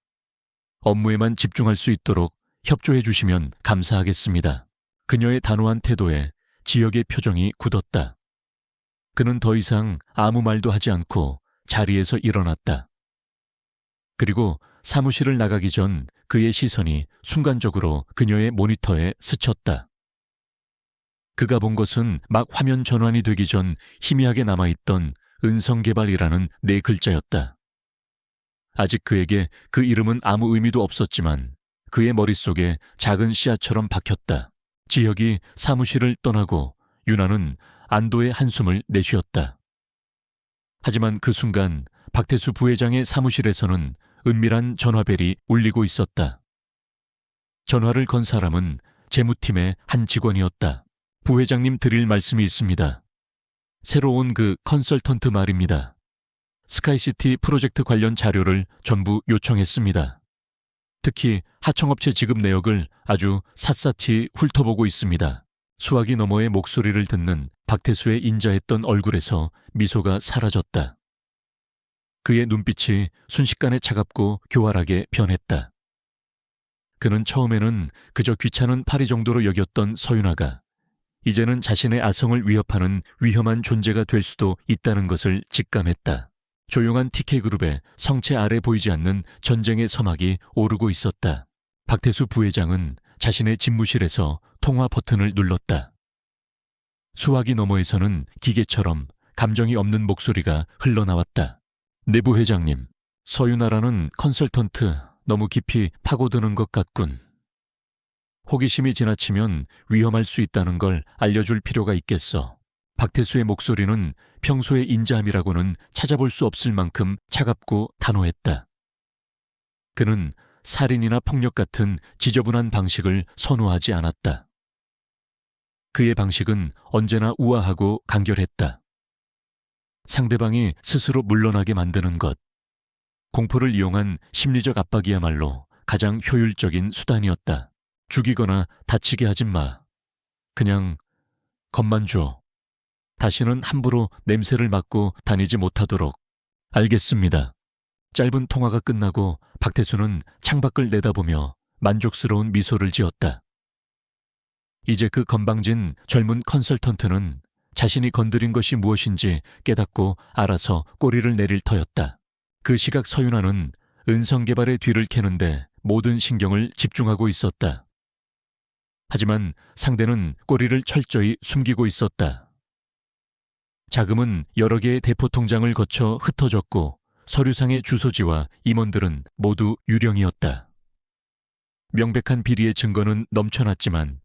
업무에만 집중할 수 있도록 협조해 주시면 감사하겠습니다. 그녀의 단호한 태도에 지혁의 표정이 굳었다. 그는 더 이상 아무 말도 하지 않고 자리에서 일어났다. 그리고 사무실을 나가기 전 그의 시선이 순간적으로 그녀의 모니터에 스쳤다. 그가 본 것은 막 화면 전환이 되기 전 희미하게 남아있던 은성개발이라는 4글자였다. 아직 그에게 그 이름은 아무 의미도 없었지만 그의 머릿속에 작은 씨앗처럼 박혔다. 지혁이 사무실을 떠나고 유나는 안도의 한숨을 내쉬었다. 하지만 그 순간 박태수 부회장의 사무실에서는 은밀한 전화벨이 울리고 있었다. 전화를 건 사람은 재무팀의 한 직원이었다. 부회장님, 드릴 말씀이 있습니다. 새로 온 그 컨설턴트 말입니다. 스카이시티 프로젝트 관련 자료를 전부 요청했습니다. 특히 하청업체 지급 내역을 아주 샅샅이 훑어보고 있습니다. 수화기 너머의 목소리를 듣는 박태수의 인자했던 얼굴에서 미소가 사라졌다. 그의 눈빛이 순식간에 차갑고 교활하게 변했다. 그는 처음에는 그저 귀찮은 파리 정도로 여겼던 서윤아가 이제는 자신의 아성을 위협하는 위험한 존재가 될 수도 있다는 것을 직감했다. 조용한 TK그룹의 성체 아래 보이지 않는 전쟁의 서막이 오르고 있었다. 박태수 부회장은 자신의 집무실에서 통화 버튼을 눌렀다. 수화기 너머에서는 기계처럼 감정이 없는 목소리가 흘러나왔다. 내 부회장님, 서윤아라는 컨설턴트 너무 깊이 파고드는 것 같군. 호기심이 지나치면 위험할 수 있다는 걸 알려줄 필요가 있겠어. 박태수의 목소리는 평소의 인자함이라고는 찾아볼 수 없을 만큼 차갑고 단호했다. 그는 살인이나 폭력 같은 지저분한 방식을 선호하지 않았다. 그의 방식은 언제나 우아하고 간결했다. 상대방이 스스로 물러나게 만드는 것. 공포를 이용한 심리적 압박이야말로 가장 효율적인 수단이었다. 죽이거나 다치게 하지 마. 그냥 겁만 줘. 다시는 함부로 냄새를 맡고 다니지 못하도록. 알겠습니다. 짧은 통화가 끝나고 박태수는 창밖을 내다보며 만족스러운 미소를 지었다. 이제 그 건방진 젊은 컨설턴트는 자신이 건드린 것이 무엇인지 깨닫고 알아서 꼬리를 내릴 터였다. 그 시각 서윤아는 은성개발의 뒤를 캐는데 모든 신경을 집중하고 있었다. 하지만 상대는 꼬리를 철저히 숨기고 있었다. 자금은 여러 개의 대포 통장을 거쳐 흩어졌고 서류상의 주소지와 임원들은 모두 유령이었다. 명백한 비리의 증거는 넘쳐났지만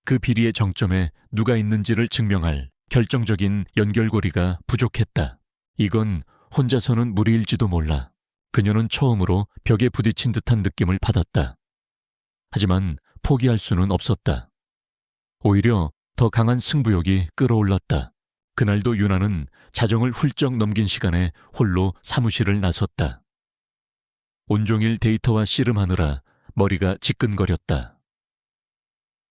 그 비리의 정점에 누가 있는지를 증명할 결정적인 연결고리가 부족했다. 이건 혼자서는 무리일지도 몰라. 그녀는 처음으로 벽에 부딪힌 듯한 느낌을 받았다. 하지만 포기할 수는 없었다. 오히려 더 강한 승부욕이 끌어올랐다. 그날도 유나는 자정을 훌쩍 넘긴 시간에 홀로 사무실을 나섰다. 온종일 데이터와 씨름하느라 머리가 지끈거렸다.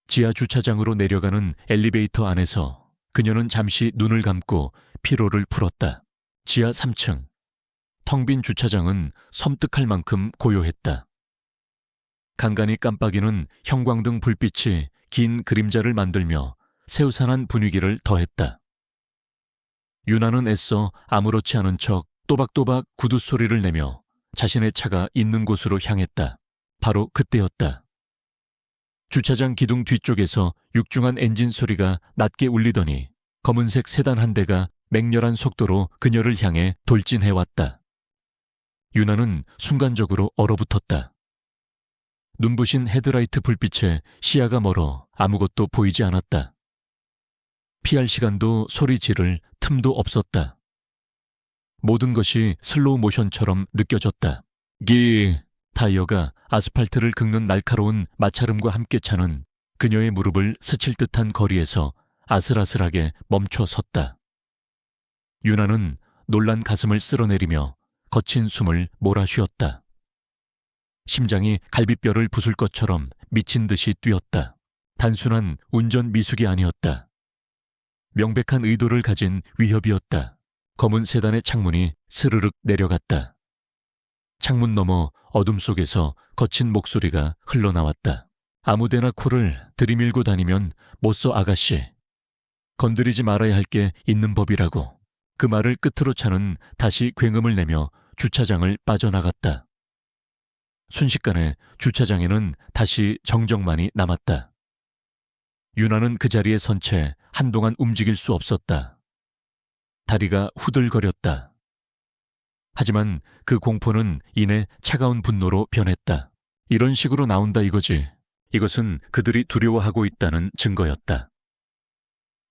지하 주차장으로 내려가는 엘리베이터 안에서 그녀는 잠시 눈을 감고 피로를 풀었다. 지하 3층. 텅 빈 주차장은 섬뜩할 만큼 고요했다. 간간히 깜빡이는 형광등 불빛이 긴 그림자를 만들며 새우산한 분위기를 더했다. 유나는 애써 아무렇지 않은 척 또박또박 구두 소리를 내며 자신의 차가 있는 곳으로 향했다. 바로 그때였다. 주차장 기둥 뒤쪽에서 육중한 엔진 소리가 낮게 울리더니 검은색 세단 한 대가 맹렬한 속도로 그녀를 향해 돌진해왔다. 유나는 순간적으로 얼어붙었다. 눈부신 헤드라이트 불빛에 시야가 멀어 아무것도 보이지 않았다. 피할 시간도 소리 지를 틈도 없었다. 모든 것이 슬로우 모션처럼 느껴졌다. 타이어가 아스팔트를 긁는 날카로운 마찰음과 함께 차는 그녀의 무릎을 스칠 듯한 거리에서 아슬아슬하게 멈춰 섰다. 유나는 놀란 가슴을 쓸어내리며 거친 숨을 몰아쉬었다. 심장이 갈비뼈를 부술 것처럼 미친 듯이 뛰었다. 단순한 운전 미숙이 아니었다. 명백한 의도를 가진 위협이었다. 검은 세단의 창문이 스르륵 내려갔다. 창문 너머 어둠 속에서 거친 목소리가 흘러나왔다. 아무데나 코를 들이밀고 다니면 못 써 아가씨. 건드리지 말아야 할 게 있는 법이라고. 그 말을 끝으로 차는 다시 굉음을 내며 주차장을 빠져나갔다. 순식간에 주차장에는 다시 정적만이 남았다. 유나는 그 자리에 선 채 한동안 움직일 수 없었다. 다리가 후들거렸다. 하지만 그 공포는 이내 차가운 분노로 변했다. 이런 식으로 나온다 이거지. 이것은 그들이 두려워하고 있다는 증거였다.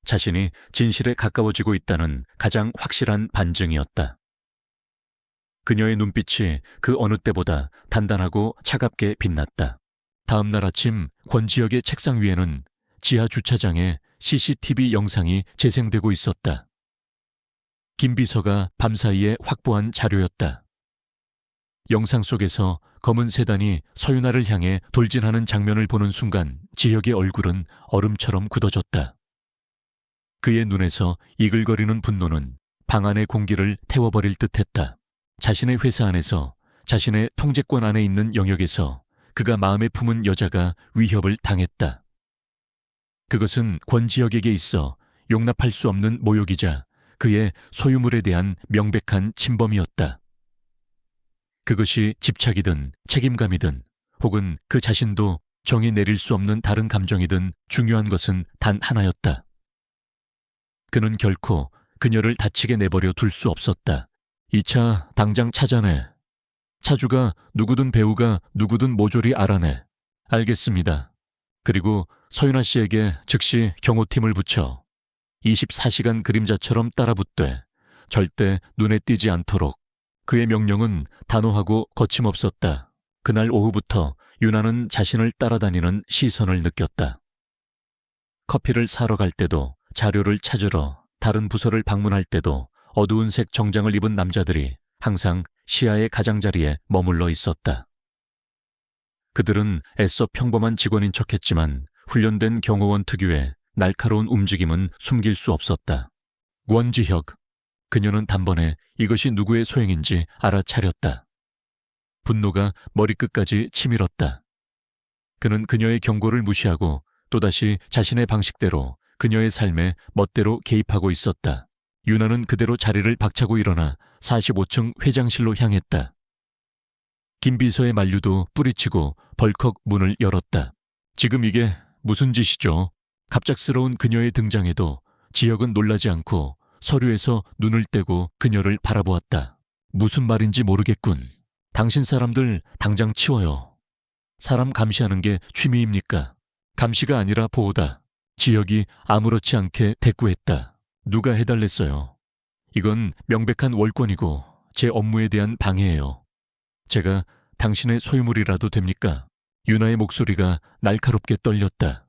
자신이 진실에 가까워지고 있다는 가장 확실한 반증이었다. 그녀의 눈빛이 그 어느 때보다 단단하고 차갑게 빛났다. 다음 날 아침 권지혁의 책상 위에는 지하 주차장에 CCTV 영상이 재생되고 있었다. 김 비서가 밤사이에 확보한 자료였다. 영상 속에서 검은 세단이 서윤아를 향해 돌진하는 장면을 보는 순간 지혁의 얼굴은 얼음처럼 굳어졌다. 그의 눈에서 이글거리는 분노는 방 안의 공기를 태워버릴 듯했다. 자신의 회사 안에서, 자신의 통제권 안에 있는 영역에서 그가 마음에 품은 여자가 위협을 당했다. 그것은 권지혁에게 있어 용납할 수 없는 모욕이자 그의 소유물에 대한 명백한 침범이었다. 그것이 집착이든 책임감이든 혹은 그 자신도 정의 내릴 수 없는 다른 감정이든 중요한 것은 단 하나였다. 그는 결코 그녀를 다치게 내버려 둘 수 없었다. 이 차 당장 찾아내. 차주가 누구든 배우가 누구든 모조리 알아내. 알겠습니다. 그리고 서윤아 씨에게 즉시 경호팀을 붙여 24시간 그림자처럼 따라붙되 절대 눈에 띄지 않도록. 그의 명령은 단호하고 거침없었다. 그날 오후부터 유나는 자신을 따라다니는 시선을 느꼈다. 커피를 사러 갈 때도, 자료를 찾으러 다른 부서를 방문할 때도 어두운 색 정장을 입은 남자들이 항상 시야의 가장자리에 머물러 있었다. 그들은 애써 평범한 직원인 척했지만 훈련된 경호원 특유의 날카로운 움직임은 숨길 수 없었다. 권지혁. 그녀는 단번에 이것이 누구의 소행인지 알아차렸다. 분노가 머리끝까지 치밀었다. 그는 그녀의 경고를 무시하고 또다시 자신의 방식대로 그녀의 삶에 멋대로 개입하고 있었다. 유나는 그대로 자리를 박차고 일어나 45층 회장실로 향했다. 김 비서의 만류도 뿌리치고 벌컥 문을 열었다. 지금 이게 무슨 짓이죠? 갑작스러운 그녀의 등장에도 지혁은 놀라지 않고 서류에서 눈을 떼고 그녀를 바라보았다. 무슨 말인지 모르겠군. 당신 사람들 당장 치워요. 사람 감시하는 게 취미입니까? 감시가 아니라 보호다. 지혁이 아무렇지 않게 대꾸했다. 누가 해달랬어요. 이건 명백한 월권이고 제 업무에 대한 방해예요. 제가 당신의 소유물이라도 됩니까? 유나의 목소리가 날카롭게 떨렸다.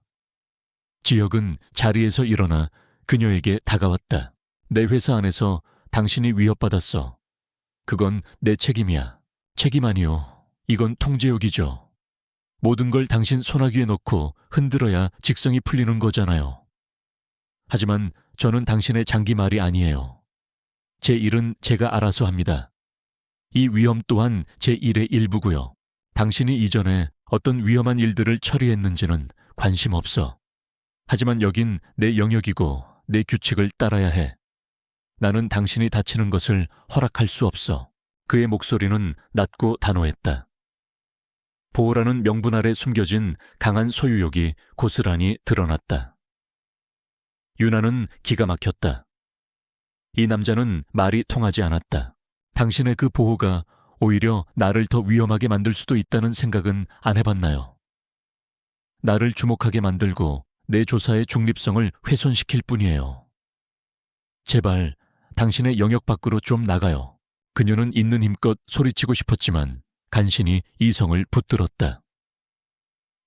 지혁은 자리에서 일어나 그녀에게 다가왔다. 내 회사 안에서 당신이 위협받았어. 그건 내 책임이야. 책임 아니요. 이건 통제욕이죠. 모든 걸 당신 손아귀에 넣고 흔들어야 직성이 풀리는 거잖아요. 하지만 저는 당신의 장기말이 아니에요. 제 일은 제가 알아서 합니다. 이 위험 또한 제 일의 일부고요. 당신이 이전에 어떤 위험한 일들을 처리했는지는 관심 없어. 하지만 여긴 내 영역이고 내 규칙을 따라야 해. 나는 당신이 다치는 것을 허락할 수 없어. 그의 목소리는 낮고 단호했다. 보호라는 명분 아래 숨겨진 강한 소유욕이 고스란히 드러났다. 유나는 기가 막혔다. 이 남자는 말이 통하지 않았다. 당신의 그 보호가 오히려 나를 더 위험하게 만들 수도 있다는 생각은 안 해봤나요? 나를 주목하게 만들고 내 조사의 중립성을 훼손시킬 뿐이에요. 제발 당신의 영역 밖으로 좀 나가요. 그녀는 있는 힘껏 소리치고 싶었지만 간신히 이성을 붙들었다.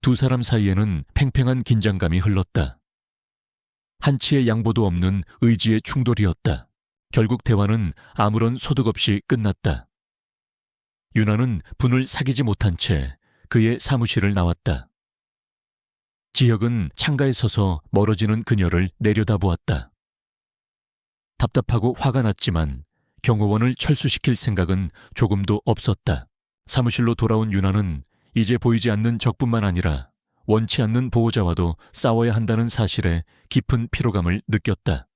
두 사람 사이에는 팽팽한 긴장감이 흘렀다. 한치의 양보도 없는 의지의 충돌이었다. 결국 대화는 아무런 소득 없이 끝났다. 유나는 분을 사귀지 못한 채 그의 사무실을 나왔다. 지혁은 창가에 서서 멀어지는 그녀를 내려다보았다. 답답하고 화가 났지만 경호원을 철수시킬 생각은 조금도 없었다. 사무실로 돌아온 유나는 이제 보이지 않는 적뿐만 아니라 원치 않는 보호자와도 싸워야 한다는 사실에 깊은 피로감을 느꼈다.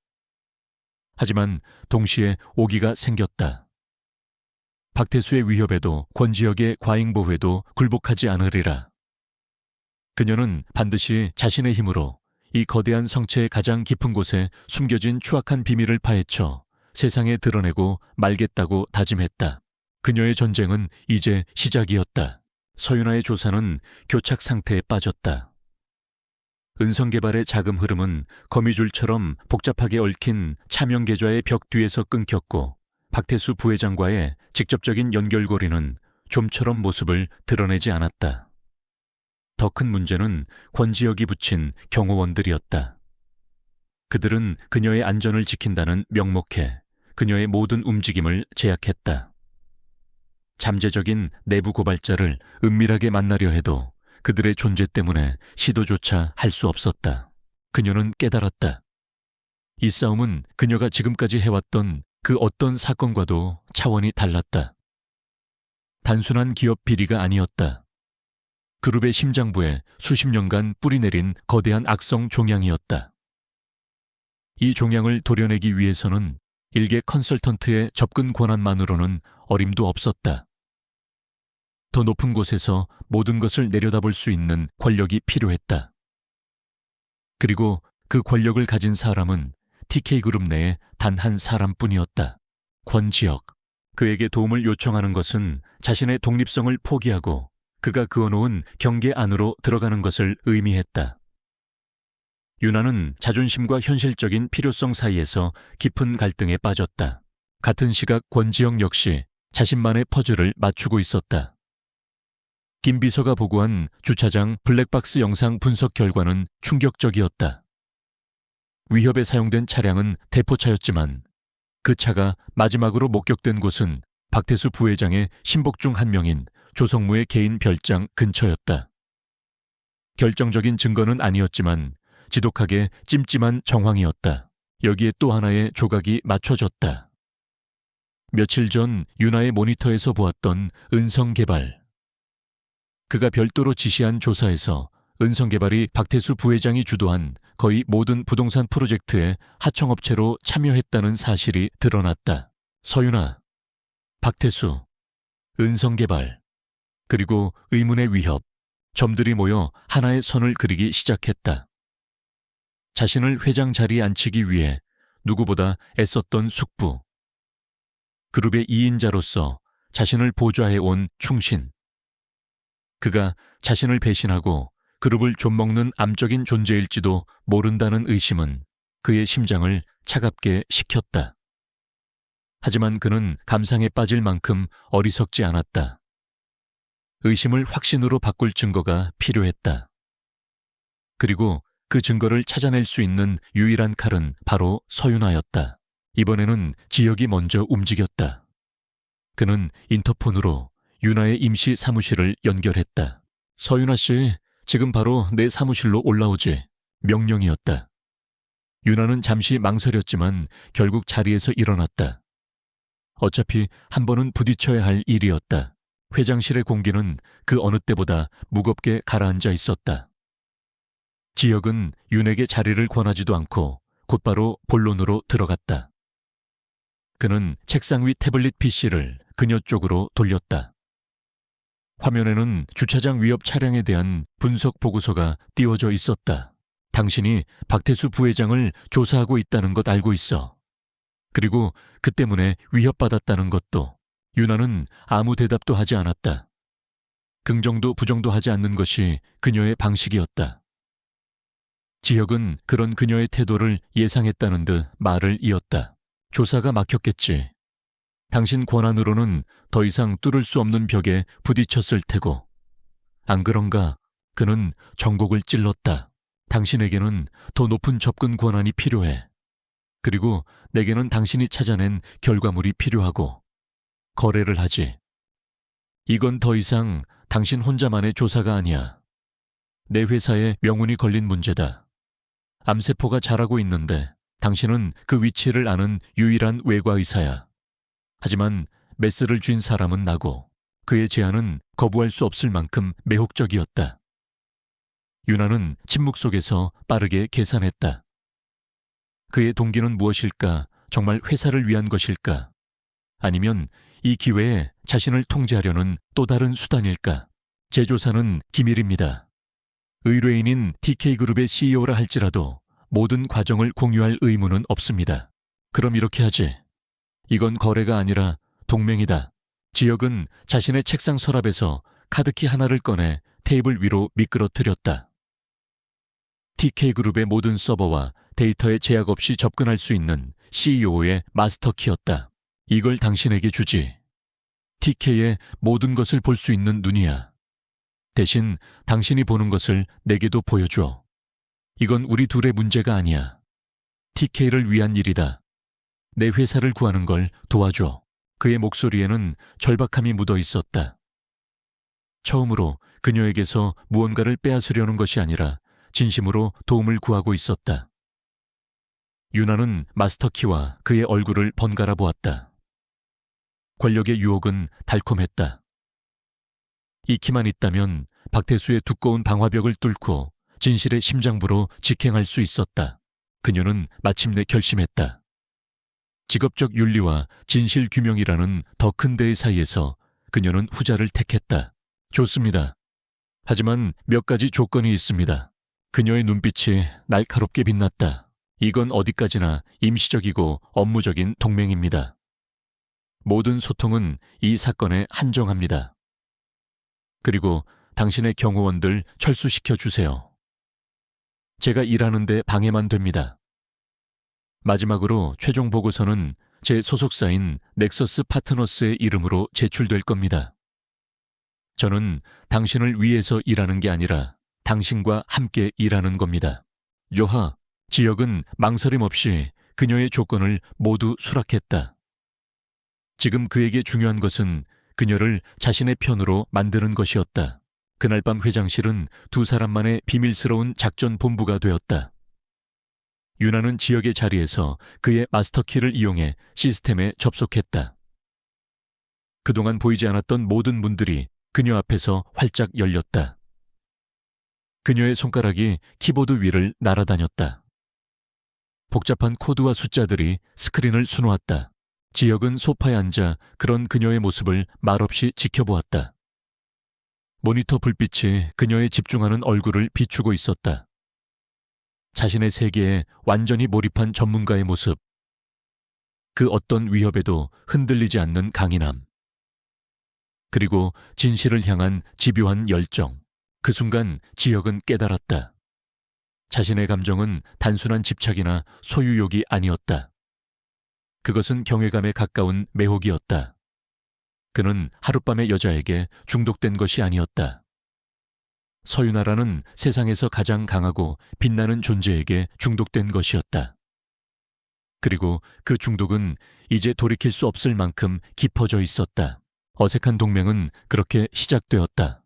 하지만 동시에 오기가 생겼다. 박태수의 위협에도 권지혁의 과잉보호에도 굴복하지 않으리라. 그녀는 반드시 자신의 힘으로 이 거대한 성체의 가장 깊은 곳에 숨겨진 추악한 비밀을 파헤쳐 세상에 드러내고 말겠다고 다짐했다. 그녀의 전쟁은 이제 시작이었다. 서윤아의 조사는 교착 상태에 빠졌다. 은성개발의 자금 흐름은 거미줄처럼 복잡하게 얽힌 차명계좌의 벽 뒤에서 끊겼고 박태수 부회장과의 직접적인 연결고리는 좀처럼 모습을 드러내지 않았다. 더 큰 문제는 권지혁이 붙인 경호원들이었다. 그들은 그녀의 안전을 지킨다는 명목에 그녀의 모든 움직임을 제약했다. 잠재적인 내부 고발자를 은밀하게 만나려 해도 그들의 존재 때문에 시도조차 할 수 없었다. 그녀는 깨달았다. 이 싸움은 그녀가 지금까지 해왔던 그 어떤 사건과도 차원이 달랐다. 단순한 기업 비리가 아니었다. 그룹의 심장부에 수십 년간 뿌리내린 거대한 악성 종양이었다. 이 종양을 도려내기 위해서는 일개 컨설턴트의 접근 권한만으로는 어림도 없었다. 더 높은 곳에서 모든 것을 내려다볼 수 있는 권력이 필요했다. 그리고 그 권력을 가진 사람은 TK그룹 내에 단 한 사람뿐이었다. 권지혁. 그에게 도움을 요청하는 것은 자신의 독립성을 포기하고 그가 그어놓은 경계 안으로 들어가는 것을 의미했다. 유나는 자존심과 현실적인 필요성 사이에서 깊은 갈등에 빠졌다. 같은 시각 권지혁 역시 자신만의 퍼즐을 맞추고 있었다. 김 비서가 보고한 주차장 블랙박스 영상 분석 결과는 충격적이었다. 위협에 사용된 차량은 대포차였지만 그 차가 마지막으로 목격된 곳은 박태수 부회장의 신복 중 한 명인 조성무의 개인 별장 근처였다. 결정적인 증거는 아니었지만 지독하게 찜찜한 정황이었다. 여기에 또 하나의 조각이 맞춰졌다. 며칠 전 유나의 모니터에서 보았던 은성개발. 그가 별도로 지시한 조사에서 은성개발이 박태수 부회장이 주도한 거의 모든 부동산 프로젝트에 하청업체로 참여했다는 사실이 드러났다. 서윤아, 박태수, 은성개발, 그리고 의문의 위협, 점들이 모여 하나의 선을 그리기 시작했다. 자신을 회장 자리에 앉히기 위해 누구보다 애썼던 숙부. 그룹의 2인자로서 자신을 보좌해온 충신. 그가 자신을 배신하고 그룹을 좀먹는 암적인 존재일지도 모른다는 의심은 그의 심장을 차갑게 식혔다. 하지만 그는 감상에 빠질 만큼 어리석지 않았다. 의심을 확신으로 바꿀 증거가 필요했다. 그리고 그 증거를 찾아낼 수 있는 유일한 칼은 바로 서윤아였다. 이번에는 지혁이 먼저 움직였다. 그는 인터폰으로 윤아의 임시 사무실을 연결했다. 서윤아 씨, 지금 바로 내 사무실로 올라오지. 명령이었다. 윤아는 잠시 망설였지만 결국 자리에서 일어났다. 어차피 한 번은 부딪혀야 할 일이었다. 회장실의 공기는 그 어느 때보다 무겁게 가라앉아 있었다. 지혁은 윤에게 자리를 권하지도 않고 곧바로 본론으로 들어갔다. 그는 책상 위 태블릿 PC를 그녀 쪽으로 돌렸다. 화면에는 주차장 위협 차량에 대한 분석 보고서가 띄워져 있었다. 당신이 박태수 부회장을 조사하고 있다는 것 알고 있어. 그리고 그 때문에 위협받았다는 것도. 윤아는 아무 대답도 하지 않았다. 긍정도 부정도 하지 않는 것이 그녀의 방식이었다. 지혁은 그런 그녀의 태도를 예상했다는 듯 말을 이었다. 조사가 막혔겠지. 당신 권한으로는 더 이상 뚫을 수 없는 벽에 부딪혔을 테고. 안 그런가? 그는 정곡을 찔렀다. 당신에게는 더 높은 접근 권한이 필요해. 그리고 내게는 당신이 찾아낸 결과물이 필요하고 거래를 하지. 이건 더 이상 당신 혼자만의 조사가 아니야. 내 회사에 명운이 걸린 문제다. 암세포가 자라고 있는데 당신은 그 위치를 아는 유일한 외과의사야. 하지만 메스를 쥔 사람은 나고 그의 제안은 거부할 수 없을 만큼 매혹적이었다. 윤아는 침묵 속에서 빠르게 계산했다. 그의 동기는 무엇일까? 정말 회사를 위한 것일까? 아니면 이 기회에 자신을 통제하려는 또 다른 수단일까? 재조사는 기밀입니다. 의뢰인인 TK그룹의 CEO라 할지라도 모든 과정을 공유할 의무는 없습니다. 그럼 이렇게 하지. 이건 거래가 아니라 동맹이다. 지혁은 자신의 책상 서랍에서 카드키 하나를 꺼내 테이블 위로 미끄러뜨렸다. TK그룹의 모든 서버와 데이터에 제약 없이 접근할 수 있는 CEO의 마스터키였다. 이걸 당신에게 주지. TK의 모든 것을 볼 수 있는 눈이야. 대신 당신이 보는 것을 내게도 보여줘. 이건 우리 둘의 문제가 아니야. TK를 위한 일이다. 내 회사를 구하는 걸 도와줘. 그의 목소리에는 절박함이 묻어 있었다. 처음으로 그녀에게서 무언가를 빼앗으려는 것이 아니라 진심으로 도움을 구하고 있었다. 윤아는 마스터키와 그의 얼굴을 번갈아 보았다. 권력의 유혹은 달콤했다. 익히만 있다면 박태수의 두꺼운 방화벽을 뚫고 진실의 심장부로 직행할 수 있었다. 그녀는 마침내 결심했다. 직업적 윤리와 진실 규명이라는 더 큰 대의 사이에서 그녀는 후자를 택했다. 좋습니다. 하지만 몇 가지 조건이 있습니다. 그녀의 눈빛이 날카롭게 빛났다. 이건 어디까지나 임시적이고 업무적인 동맹입니다. 모든 소통은 이 사건에 한정합니다. 그리고 당신의 경호원들 철수시켜 주세요. 제가 일하는데 방해만 됩니다. 마지막으로 최종 보고서는 제 소속사인 넥서스 파트너스의 이름으로 제출될 겁니다. 저는 당신을 위해서 일하는 게 아니라 당신과 함께 일하는 겁니다. 요하, 지혁은 망설임 없이 그녀의 조건을 모두 수락했다. 지금 그에게 중요한 것은 그녀를 자신의 편으로 만드는 것이었다. 그날 밤 회장실은 두 사람만의 비밀스러운 작전 본부가 되었다. 윤아는 지역의 자리에서 그의 마스터키를 이용해 시스템에 접속했다. 그동안 보이지 않았던 모든 문들이 그녀 앞에서 활짝 열렸다. 그녀의 손가락이 키보드 위를 날아다녔다. 복잡한 코드와 숫자들이 스크린을 수놓았다. 지혁은 소파에 앉아 그런 그녀의 모습을 말없이 지켜보았다. 모니터 불빛이 그녀의 집중하는 얼굴을 비추고 있었다. 자신의 세계에 완전히 몰입한 전문가의 모습. 그 어떤 위협에도 흔들리지 않는 강인함. 그리고 진실을 향한 집요한 열정. 그 순간 지혁은 깨달았다. 자신의 감정은 단순한 집착이나 소유욕이 아니었다. 그것은 경외감에 가까운 매혹이었다. 그는 하룻밤의 여자에게 중독된 것이 아니었다. 서유나라는 세상에서 가장 강하고 빛나는 존재에게 중독된 것이었다. 그리고 그 중독은 이제 돌이킬 수 없을 만큼 깊어져 있었다. 어색한 동맹은 그렇게 시작되었다.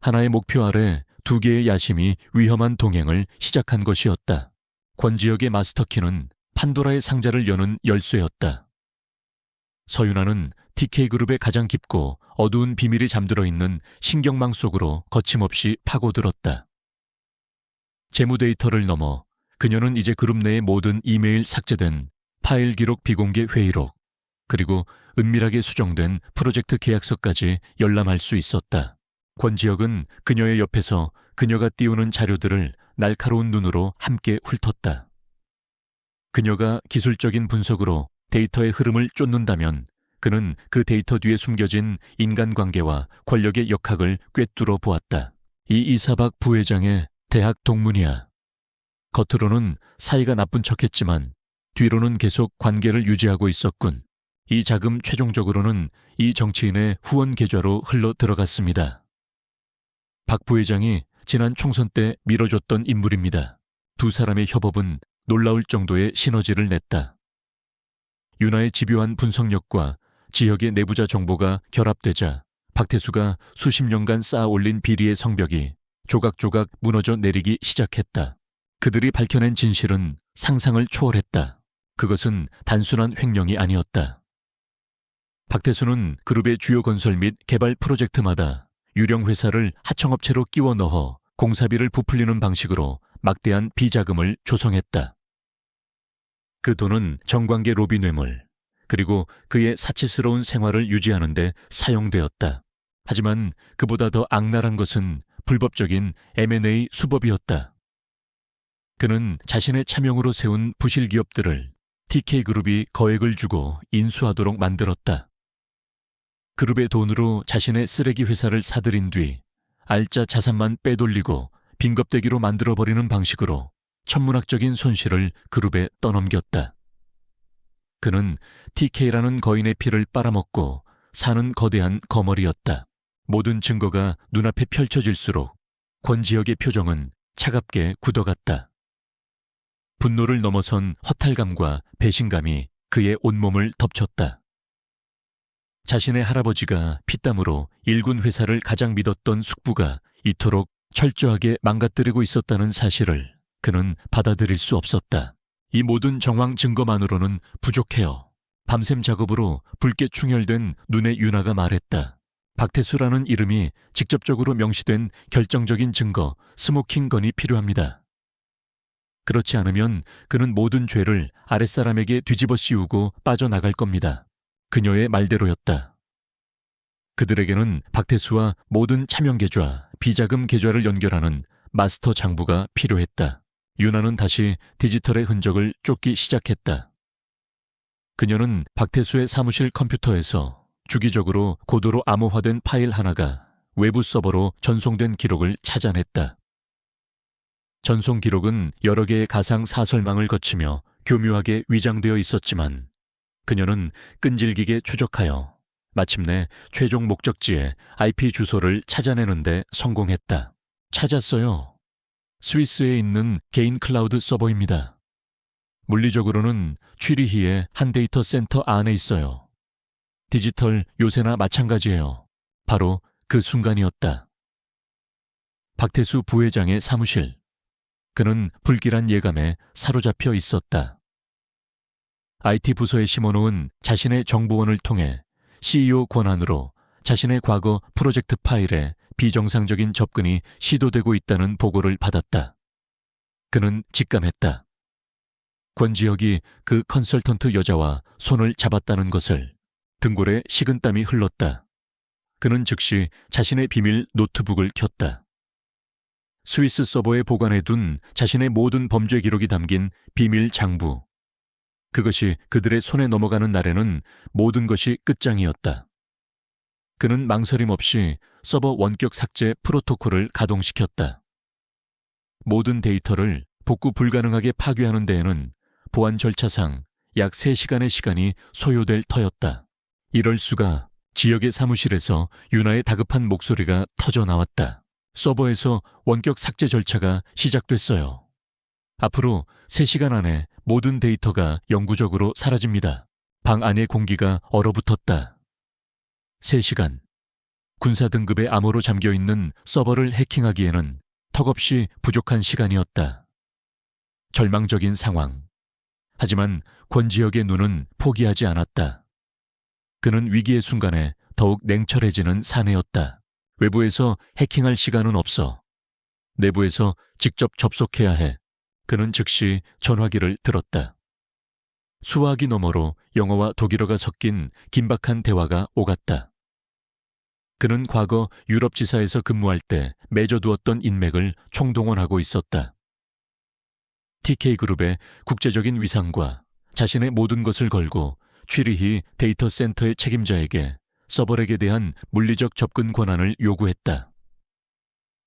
하나의 목표 아래 두 개의 야심이 위험한 동행을 시작한 것이었다. 권지혁의 마스터키는 판도라의 상자를 여는 열쇠였다. 서윤아는 TK그룹의 가장 깊고 어두운 비밀이 잠들어 있는 신경망 속으로 거침없이 파고들었다. 재무 데이터를 넘어 그녀는 이제 그룹 내의 모든 이메일 삭제된 파일 기록 비공개 회의록, 그리고 은밀하게 수정된 프로젝트 계약서까지 열람할 수 있었다. 권지혁은 그녀의 옆에서 그녀가 띄우는 자료들을 날카로운 눈으로 함께 훑었다. 그녀가 기술적인 분석으로 데이터의 흐름을 쫓는다면 그는 그 데이터 뒤에 숨겨진 인간관계와 권력의 역학을 꿰뚫어 보았다. 이 이사박 부회장의 대학 동문이야. 겉으로는 사이가 나쁜 척했지만 뒤로는 계속 관계를 유지하고 있었군. 이 자금 최종적으로는 이 정치인의 후원 계좌로 흘러 들어갔습니다. 박 부회장이 지난 총선 때 밀어줬던 인물입니다. 두 사람의 협업은 놀라울 정도의 시너지를 냈다. 윤아의 집요한 분석력과 지역의 내부자 정보가 결합되자 박태수가 수십 년간 쌓아 올린 비리의 성벽이 조각조각 무너져 내리기 시작했다. 그들이 밝혀낸 진실은 상상을 초월했다. 그것은 단순한 횡령이 아니었다. 박태수는 그룹의 주요 건설 및 개발 프로젝트마다 유령 회사를 하청업체로 끼워 넣어 공사비를 부풀리는 방식으로 막대한 비자금을 조성했다. 그 돈은 정관계 로비 뇌물, 그리고 그의 사치스러운 생활을 유지하는 데 사용되었다. 하지만 그보다 더 악랄한 것은 불법적인 M&A 수법이었다. 그는 자신의 차명으로 세운 부실 기업들을 TK그룹이 거액을 주고 인수하도록 만들었다. 그룹의 돈으로 자신의 쓰레기 회사를 사들인 뒤 알짜 자산만 빼돌리고 빈겁대기로 만들어버리는 방식으로 천문학적인 손실을 그룹에 떠넘겼다. 그는 TK라는 거인의 피를 빨아먹고 사는 거대한 거머리였다. 모든 증거가 눈앞에 펼쳐질수록 권지혁의 표정은 차갑게 굳어갔다. 분노를 넘어선 허탈감과 배신감이 그의 온몸을 덮쳤다. 자신의 할아버지가 피땀으로 일군 회사를 가장 믿었던 숙부가 이토록 철저하게 망가뜨리고 있었다는 사실을 그는 받아들일 수 없었다. 이 모든 정황 증거만으로는 부족해요. 밤샘 작업으로 붉게 충혈된 눈의 윤아가 말했다. 박태수라는 이름이 직접적으로 명시된 결정적인 증거, 스모킹 건이 필요합니다. 그렇지 않으면 그는 모든 죄를 아랫사람에게 뒤집어 씌우고 빠져나갈 겁니다. 그녀의 말대로였다. 그들에게는 박태수와 모든 차명 계좌, 비자금 계좌를 연결하는 마스터 장부가 필요했다. 윤아는 다시 디지털의 흔적을 쫓기 시작했다. 그녀는 박태수의 사무실 컴퓨터에서 주기적으로 고도로 암호화된 파일 하나가 외부 서버로 전송된 기록을 찾아냈다. 전송 기록은 여러 개의 가상 사설망을 거치며 교묘하게 위장되어 있었지만 그녀는 끈질기게 추적하여 마침내 최종 목적지의 IP 주소를 찾아내는 데 성공했다. 찾았어요. 스위스에 있는 개인 클라우드 서버입니다. 물리적으로는 취리히의 한 데이터 센터 안에 있어요. 디지털 요새나 마찬가지예요. 바로 그 순간이었다. 박태수 부회장의 사무실. 그는 불길한 예감에 사로잡혀 있었다. IT 부서에 심어놓은 자신의 정보원을 통해 CEO 권한으로 자신의 과거 프로젝트 파일에 비정상적인 접근이 시도되고 있다는 보고를 받았다. 그는 직감했다. 권지혁이 그 컨설턴트 여자와 손을 잡았다는 것을. 등골에 식은땀이 흘렀다. 그는 즉시 자신의 비밀 노트북을 켰다. 스위스 서버에 보관해둔 자신의 모든 범죄 기록이 담긴 비밀 장부. 그것이 그들의 손에 넘어가는 날에는 모든 것이 끝장이었다. 그는 망설임 없이 서버 원격 삭제 프로토콜을 가동시켰다. 모든 데이터를 복구 불가능하게 파괴하는 데에는 보안 절차상 약 3시간의 시간이 소요될 터였다. 이럴 수가. 지역의 사무실에서 유나의 다급한 목소리가 터져 나왔다. 서버에서 원격 삭제 절차가 시작됐어요. 앞으로 3시간 안에 모든 데이터가 영구적으로 사라집니다. 방 안의 공기가 얼어붙었다. 3시간. 군사 등급의 암호로 잠겨있는 서버를 해킹하기에는 턱없이 부족한 시간이었다. 절망적인 상황. 하지만 권지혁의 눈은 포기하지 않았다. 그는 위기의 순간에 더욱 냉철해지는 사내였다. 외부에서 해킹할 시간은 없어. 내부에서 직접 접속해야 해. 그는 즉시 전화기를 들었다. 수화기 너머로 영어와 독일어가 섞인 긴박한 대화가 오갔다. 그는 과거 유럽 지사에서 근무할 때 맺어두었던 인맥을 총동원하고 있었다. TK그룹의 국제적인 위상과 자신의 모든 것을 걸고 취리히 데이터 센터의 책임자에게 서버렉에 대한 물리적 접근 권한을 요구했다.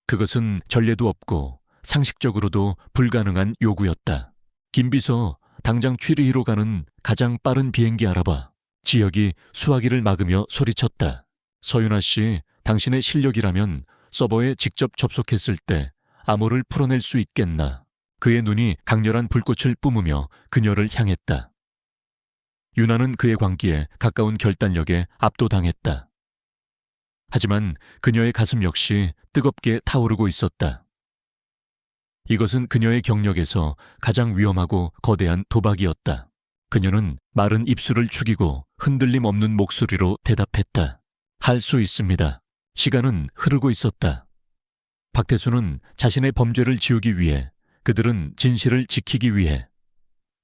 그것은 전례도 없고 상식적으로도 불가능한 요구였다. 김비서, 당장 취리히로 가는 가장 빠른 비행기 알아봐. 지혁이 수화기를 막으며 소리쳤다. 서윤아 씨, 당신의 실력이라면 서버에 직접 접속했을 때 암호를 풀어낼 수 있겠나. 그의 눈이 강렬한 불꽃을 뿜으며 그녀를 향했다. 유나는 그의 광기에 가까운 결단력에 압도당했다. 하지만 그녀의 가슴 역시 뜨겁게 타오르고 있었다. 이것은 그녀의 경력에서 가장 위험하고 거대한 도박이었다. 그녀는 마른 입술을 축이고 흔들림 없는 목소리로 대답했다. 할 수 있습니다. 시간은 흐르고 있었다. 박태수는 자신의 범죄를 지우기 위해, 그들은 진실을 지키기 위해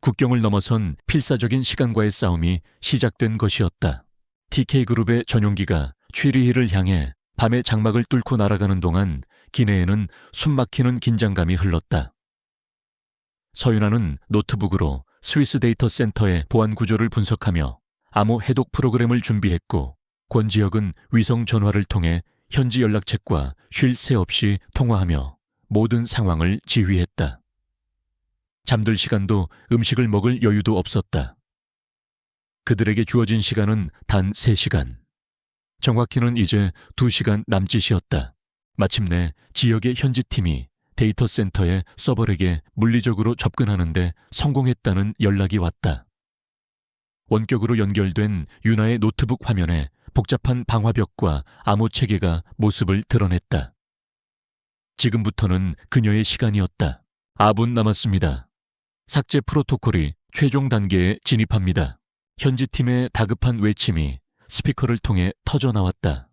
국경을 넘어선 필사적인 시간과의 싸움이 시작된 것이었다. TK그룹의 전용기가 취리히를 향해 밤의 장막을 뚫고 날아가는 동안 기내에는 숨막히는 긴장감이 흘렀다. 서윤아는 노트북으로 스위스 데이터 센터의 보안 구조를 분석하며 암호 해독 프로그램을 준비했고, 권지혁은 위성 전화를 통해 현지 연락책과 쉴 새 없이 통화하며 모든 상황을 지휘했다. 잠들 시간도 음식을 먹을 여유도 없었다. 그들에게 주어진 시간은 단 3시간. 정확히는 이제 2시간 남짓이었다. 마침내 지역의 현지팀이 데이터 센터의 서버렉에 물리적으로 접근하는데 성공했다는 연락이 왔다. 원격으로 연결된 유나의 노트북 화면에 복잡한 방화벽과 암호 체계가 모습을 드러냈다. 지금부터는 그녀의 시간이었다. 4분 남았습니다. 삭제 프로토콜이 최종 단계에 진입합니다. 현지팀의 다급한 외침이 스피커를 통해 터져나왔다.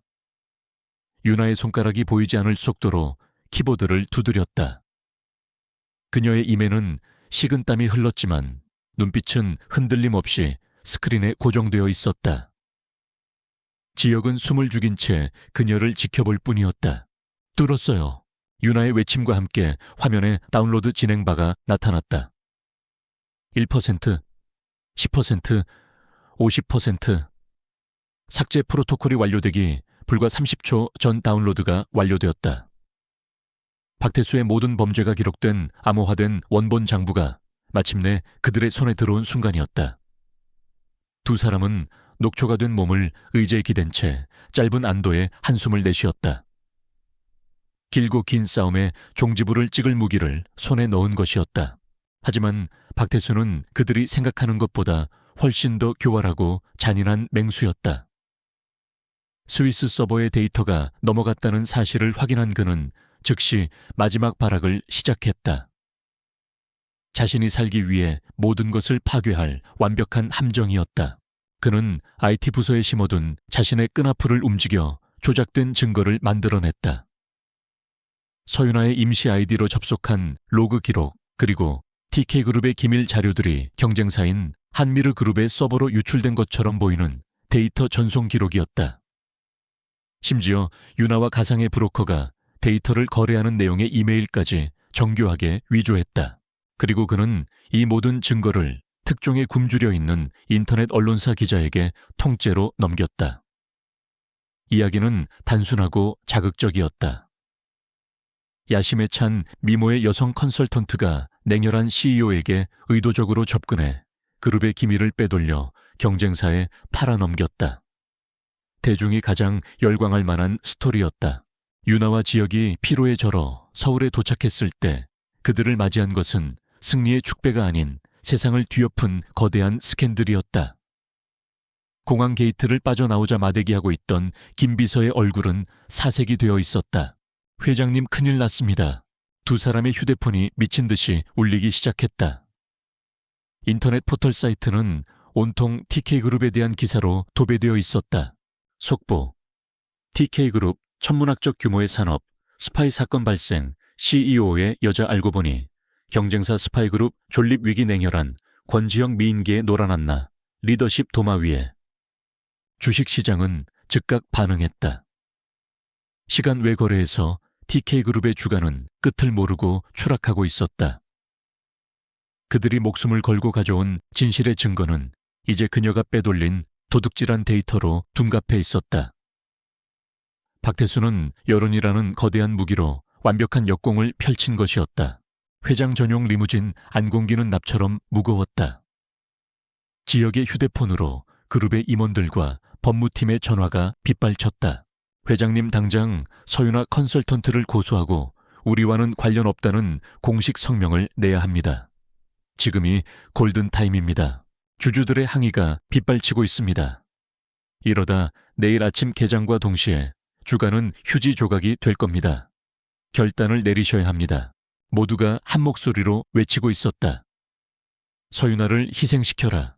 유나의 손가락이 보이지 않을 속도로 키보드를 두드렸다. 그녀의 입에는 식은땀이 흘렀지만 눈빛은 흔들림 없이 스크린에 고정되어 있었다. 지혁은 숨을 죽인 채 그녀를 지켜볼 뿐이었다. 뚫었어요. 유나의 외침과 함께 화면에 다운로드 진행바가 나타났다. 1%, 10%, 50%. 삭제 프로토콜이 완료되기 불과 30초 전 다운로드가 완료되었다. 박태수의 모든 범죄가 기록된 암호화된 원본 장부가 마침내 그들의 손에 들어온 순간이었다. 두 사람은 녹초가 된 몸을 의자에 기댄 채 짧은 안도의 한숨을 내쉬었다. 길고 긴 싸움에 종지부를 찍을 무기를 손에 넣은 것이었다. 하지만 박태수는 그들이 생각하는 것보다 훨씬 더 교활하고 잔인한 맹수였다. 스위스 서버의 데이터가 넘어갔다는 사실을 확인한 그는 즉시 마지막 발악을 시작했다. 자신이 살기 위해 모든 것을 파괴할 완벽한 함정이었다. 그는 IT 부서에 심어둔 자신의 끈앞풀을 움직여 조작된 증거를 만들어냈다. 서윤아의 임시 아이디로 접속한 로그 기록, 그리고 TK그룹의 기밀 자료들이 경쟁사인 한미르 그룹의 서버로 유출된 것처럼 보이는 데이터 전송 기록이었다. 심지어 유나와 가상의 브로커가 데이터를 거래하는 내용의 이메일까지 정교하게 위조했다. 그리고 그는 이 모든 증거를 특종에 굶주려 있는 인터넷 언론사 기자에게 통째로 넘겼다. 이야기는 단순하고 자극적이었다. 야심에 찬 미모의 여성 컨설턴트가 냉혈한 CEO에게 의도적으로 접근해 그룹의 기밀을 빼돌려 경쟁사에 팔아넘겼다. 대중이 가장 열광할 만한 스토리였다. 유나와 지혁이 피로에 절어 서울에 도착했을 때 그들을 맞이한 것은 승리의 축배가 아닌 세상을 뒤엎은 거대한 스캔들이었다. 공항 게이트를 빠져나오자 마대기하고 있던 김 비서의 얼굴은 사색이 되어 있었다. 회장님 큰일 났습니다. 두 사람의 휴대폰이 미친 듯이 울리기 시작했다. 인터넷 포털 사이트는 온통 TK그룹에 대한 기사로 도배되어 있었다. 속보: TK그룹 천문학적 규모의 산업, 스파이 사건 발생, CEO의 여자 알고 보니 경쟁사 스파이그룹 존립 위기 냉혈한 권지영 미인계에 놀아났나. 리더십 도마 위에. 주식시장은 즉각 반응했다. 시간 외 거래에서 TK그룹의 주가는 끝을 모르고 추락하고 있었다. 그들이 목숨을 걸고 가져온 진실의 증거는 이제 그녀가 빼돌린 도둑질한 데이터로 둔갑해 있었다. 박태수는 여론이라는 거대한 무기로 완벽한 역공을 펼친 것이었다. 회장 전용 리무진 안공기는 납처럼 무거웠다. 지역의 휴대폰으로 그룹의 임원들과 법무팀의 전화가 빗발쳤다. 회장님 당장 서윤아 컨설턴트를 고소하고 우리와는 관련 없다는 공식 성명을 내야 합니다. 지금이 골든타임입니다. 주주들의 항의가 빗발치고 있습니다. 이러다 내일 아침 개장과 동시에 주가는 휴지 조각이 될 겁니다. 결단을 내리셔야 합니다. 모두가 한 목소리로 외치고 있었다. 서윤아를 희생시켜라.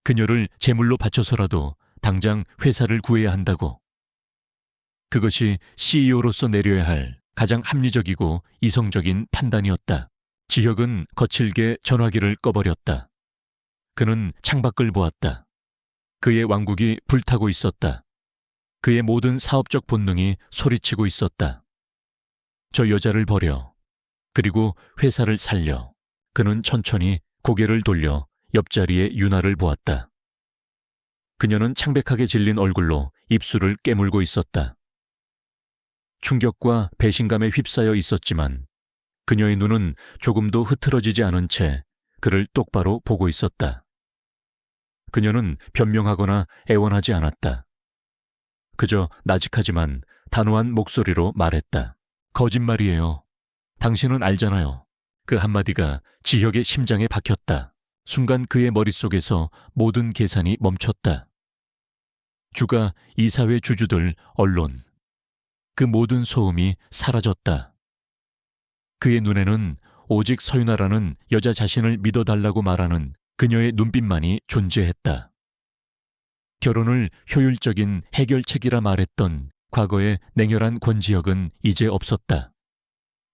그녀를 제물로 바쳐서라도 당장 회사를 구해야 한다고. 그것이 CEO로서 내려야 할 가장 합리적이고 이성적인 판단이었다. 지혁은 거칠게 전화기를 꺼버렸다. 그는 창밖을 보았다. 그의 왕국이 불타고 있었다. 그의 모든 사업적 본능이 소리치고 있었다. 저 여자를 버려. 그리고 회사를 살려. 그는 천천히 고개를 돌려 옆자리에 유나를 보았다. 그녀는 창백하게 질린 얼굴로 입술을 깨물고 있었다. 충격과 배신감에 휩싸여 있었지만 그녀의 눈은 조금도 흐트러지지 않은 채 그를 똑바로 보고 있었다. 그녀는 변명하거나 애원하지 않았다. 그저 나직하지만 단호한 목소리로 말했다. 거짓말이에요. 당신은 알잖아요. 그 한마디가 지혁의 심장에 박혔다. 순간 그의 머릿속에서 모든 계산이 멈췄다. 주가, 이사회 주주들, 언론. 그 모든 소음이 사라졌다. 그의 눈에는 오직 서윤아라는 여자 자신을 믿어달라고 말하는 그녀의 눈빛만이 존재했다. 결혼을 효율적인 해결책이라 말했던 과거의 냉혈한 권지혁은 이제 없었다.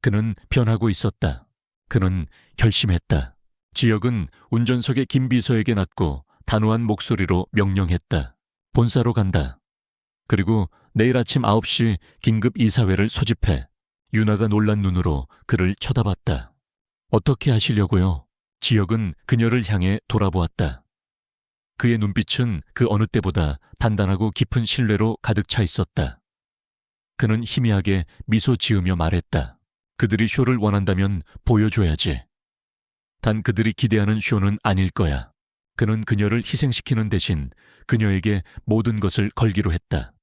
그는 변하고 있었다. 그는 결심했다. 지혁은 운전석의 김 비서에게 낫고 단호한 목소리로 명령했다. 본사로 간다. 그리고 내일 아침 9시 긴급 이사회를 소집해. 유나가 놀란 눈으로 그를 쳐다봤다. 어떻게 하시려고요? 지혁은 그녀를 향해 돌아보았다. 그의 눈빛은 그 어느 때보다 단단하고 깊은 신뢰로 가득 차 있었다. 그는 희미하게 미소 지으며 말했다. 그들이 쇼를 원한다면 보여줘야지. 단 그들이 기대하는 쇼는 아닐 거야. 그는 그녀를 희생시키는 대신 그녀에게 모든 것을 걸기로 했다.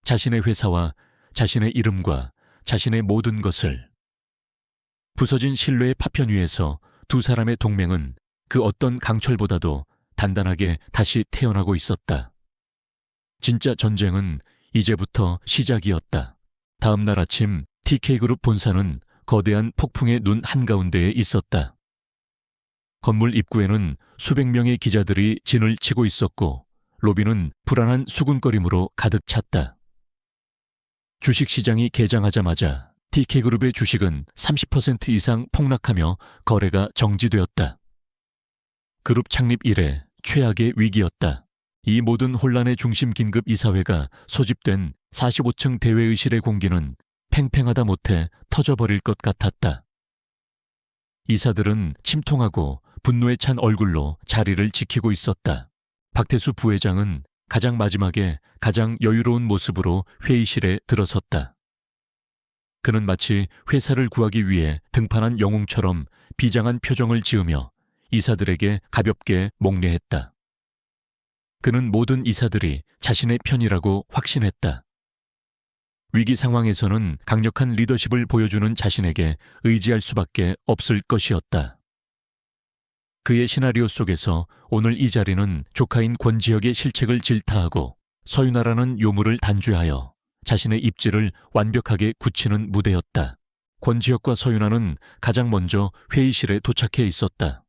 자신의 회사와 자신의 이름과 자신의 모든 것을. 부서진 신뢰의 파편 위에서 두 사람의 동맹은 그 어떤 강철보다도 단단하게 다시 태어나고 있었다. 진짜 전쟁은 이제부터 시작이었다. 다음 날 아침 TK그룹 본사는 거대한 폭풍의 눈 한가운데에 있었다. 건물 입구에는 수백 명의 기자들이 진을 치고 있었고 로비는 불안한 수군거림으로 가득 찼다. 주식시장이 개장하자마자 TK그룹의 주식은 30% 이상 폭락하며 거래가 정지되었다. 그룹 창립 이래 최악의 위기였다. 이 모든 혼란의 중심 긴급 이사회가 소집된 45층 대회의실의 공기는 팽팽하다 못해 터져버릴 것 같았다. 이사들은 침통하고 분노에 찬 얼굴로 자리를 지키고 있었다. 박태수 부회장은 가장 마지막에 가장 여유로운 모습으로 회의실에 들어섰다. 그는 마치 회사를 구하기 위해 등판한 영웅처럼 비장한 표정을 지으며 이사들에게 가볍게 목례했다. 그는 모든 이사들이 자신의 편이라고 확신했다. 위기 상황에서는 강력한 리더십을 보여주는 자신에게 의지할 수밖에 없을 것이었다. 그의 시나리오 속에서 오늘 이 자리는 조카인 권지혁의 실책을 질타하고 서윤아라는 요물을 단죄하여 자신의 입지를 완벽하게 굳히는 무대였다. 권지혁과 서윤아는 가장 먼저 회의실에 도착해 있었다.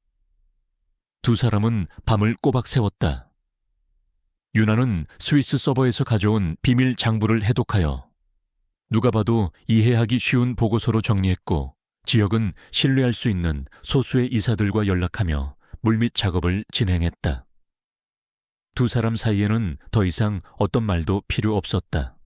두 사람은 밤을 꼬박 새웠다. 윤아는 스위스 서버에서 가져온 비밀 장부를 해독하여 누가 봐도 이해하기 쉬운 보고서로 정리했고, 지혁은 신뢰할 수 있는 소수의 이사들과 연락하며 물밑 작업을 진행했다. 두 사람 사이에는 더 이상 어떤 말도 필요 없었다.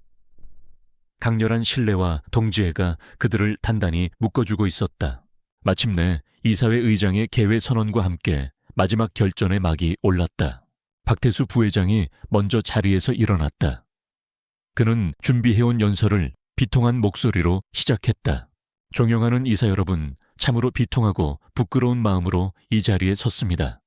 강렬한 신뢰와 동지애가 그들을 단단히 묶어주고 있었다. 마침내 이사회 의장의 개회 선언과 함께 마지막 결전의 막이 올랐다. 박태수 부회장이 먼저 자리에서 일어났다. 그는 준비해온 연설을 비통한 목소리로 시작했다. 존경하는 이사 여러분, 참으로 비통하고 부끄러운 마음으로 이 자리에 섰습니다.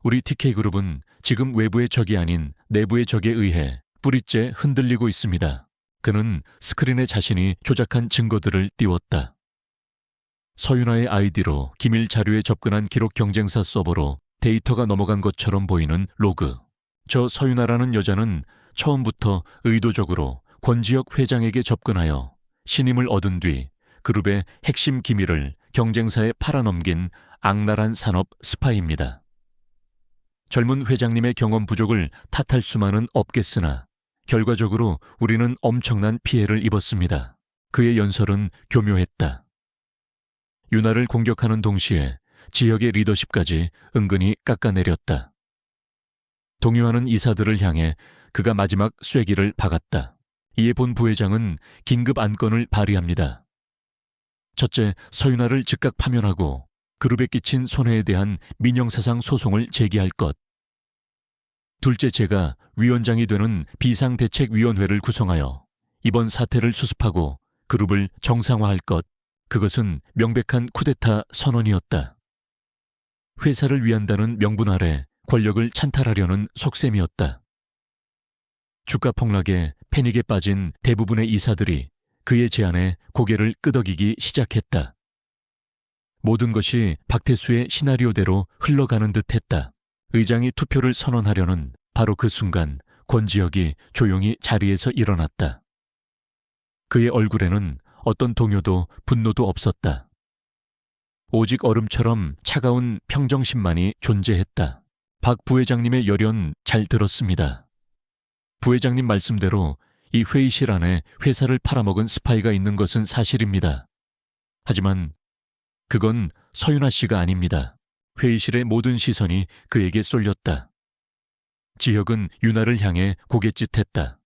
우리 TK그룹은 지금 외부의 적이 아닌 내부의 적에 의해 뿌리째 흔들리고 있습니다. 그는 스크린에 자신이 조작한 증거들을 띄웠다. 서윤아의 아이디로 기밀 자료에 접근한 기록 경쟁사 서버로 데이터가 넘어간 것처럼 보이는 로그. 저 서윤아라는 여자는 처음부터 의도적으로 권지혁 회장에게 접근하여 신임을 얻은 뒤 그룹의 핵심 기밀을 경쟁사에 팔아넘긴 악랄한 산업 스파이입니다. 젊은 회장님의 경험 부족을 탓할 수만은 없겠으나 결과적으로 우리는 엄청난 피해를 입었습니다. 그의 연설은 교묘했다. 윤아를 공격하는 동시에 지혁의 리더십까지 은근히 깎아내렸다. 동요하는 이사들을 향해 그가 마지막 쐐기를 박았다. 이에 본 부회장은 긴급 안건을 발의합니다. 첫째, 서윤아를 즉각 파면하고 그룹에 끼친 손해에 대한 민영사상 소송을 제기할 것. 둘째, 제가 위원장이 되는 비상대책위원회를 구성하여 이번 사태를 수습하고 그룹을 정상화할 것. 그것은 명백한 쿠데타 선언이었다. 회사를 위한다는 명분 아래 권력을 찬탈하려는 속셈이었다. 주가 폭락에 패닉에 빠진 대부분의 이사들이 그의 제안에 고개를 끄덕이기 시작했다. 모든 것이 박태수의 시나리오대로 흘러가는 듯했다. 의장이 투표를 선언하려는 바로 그 순간 권지혁이 조용히 자리에서 일어났다. 그의 얼굴에는 어떤 동요도 분노도 없었다. 오직 얼음처럼 차가운 평정심만이 존재했다. 박 부회장님의 열연 잘 들었습니다. 부회장님 말씀대로 이 회의실 안에 회사를 팔아먹은 스파이가 있는 것은 사실입니다. 하지만 그건 서윤아 씨가 아닙니다. 회의실의 모든 시선이 그에게 쏠렸다. 지혁은 윤아를 향해 고갯짓했다.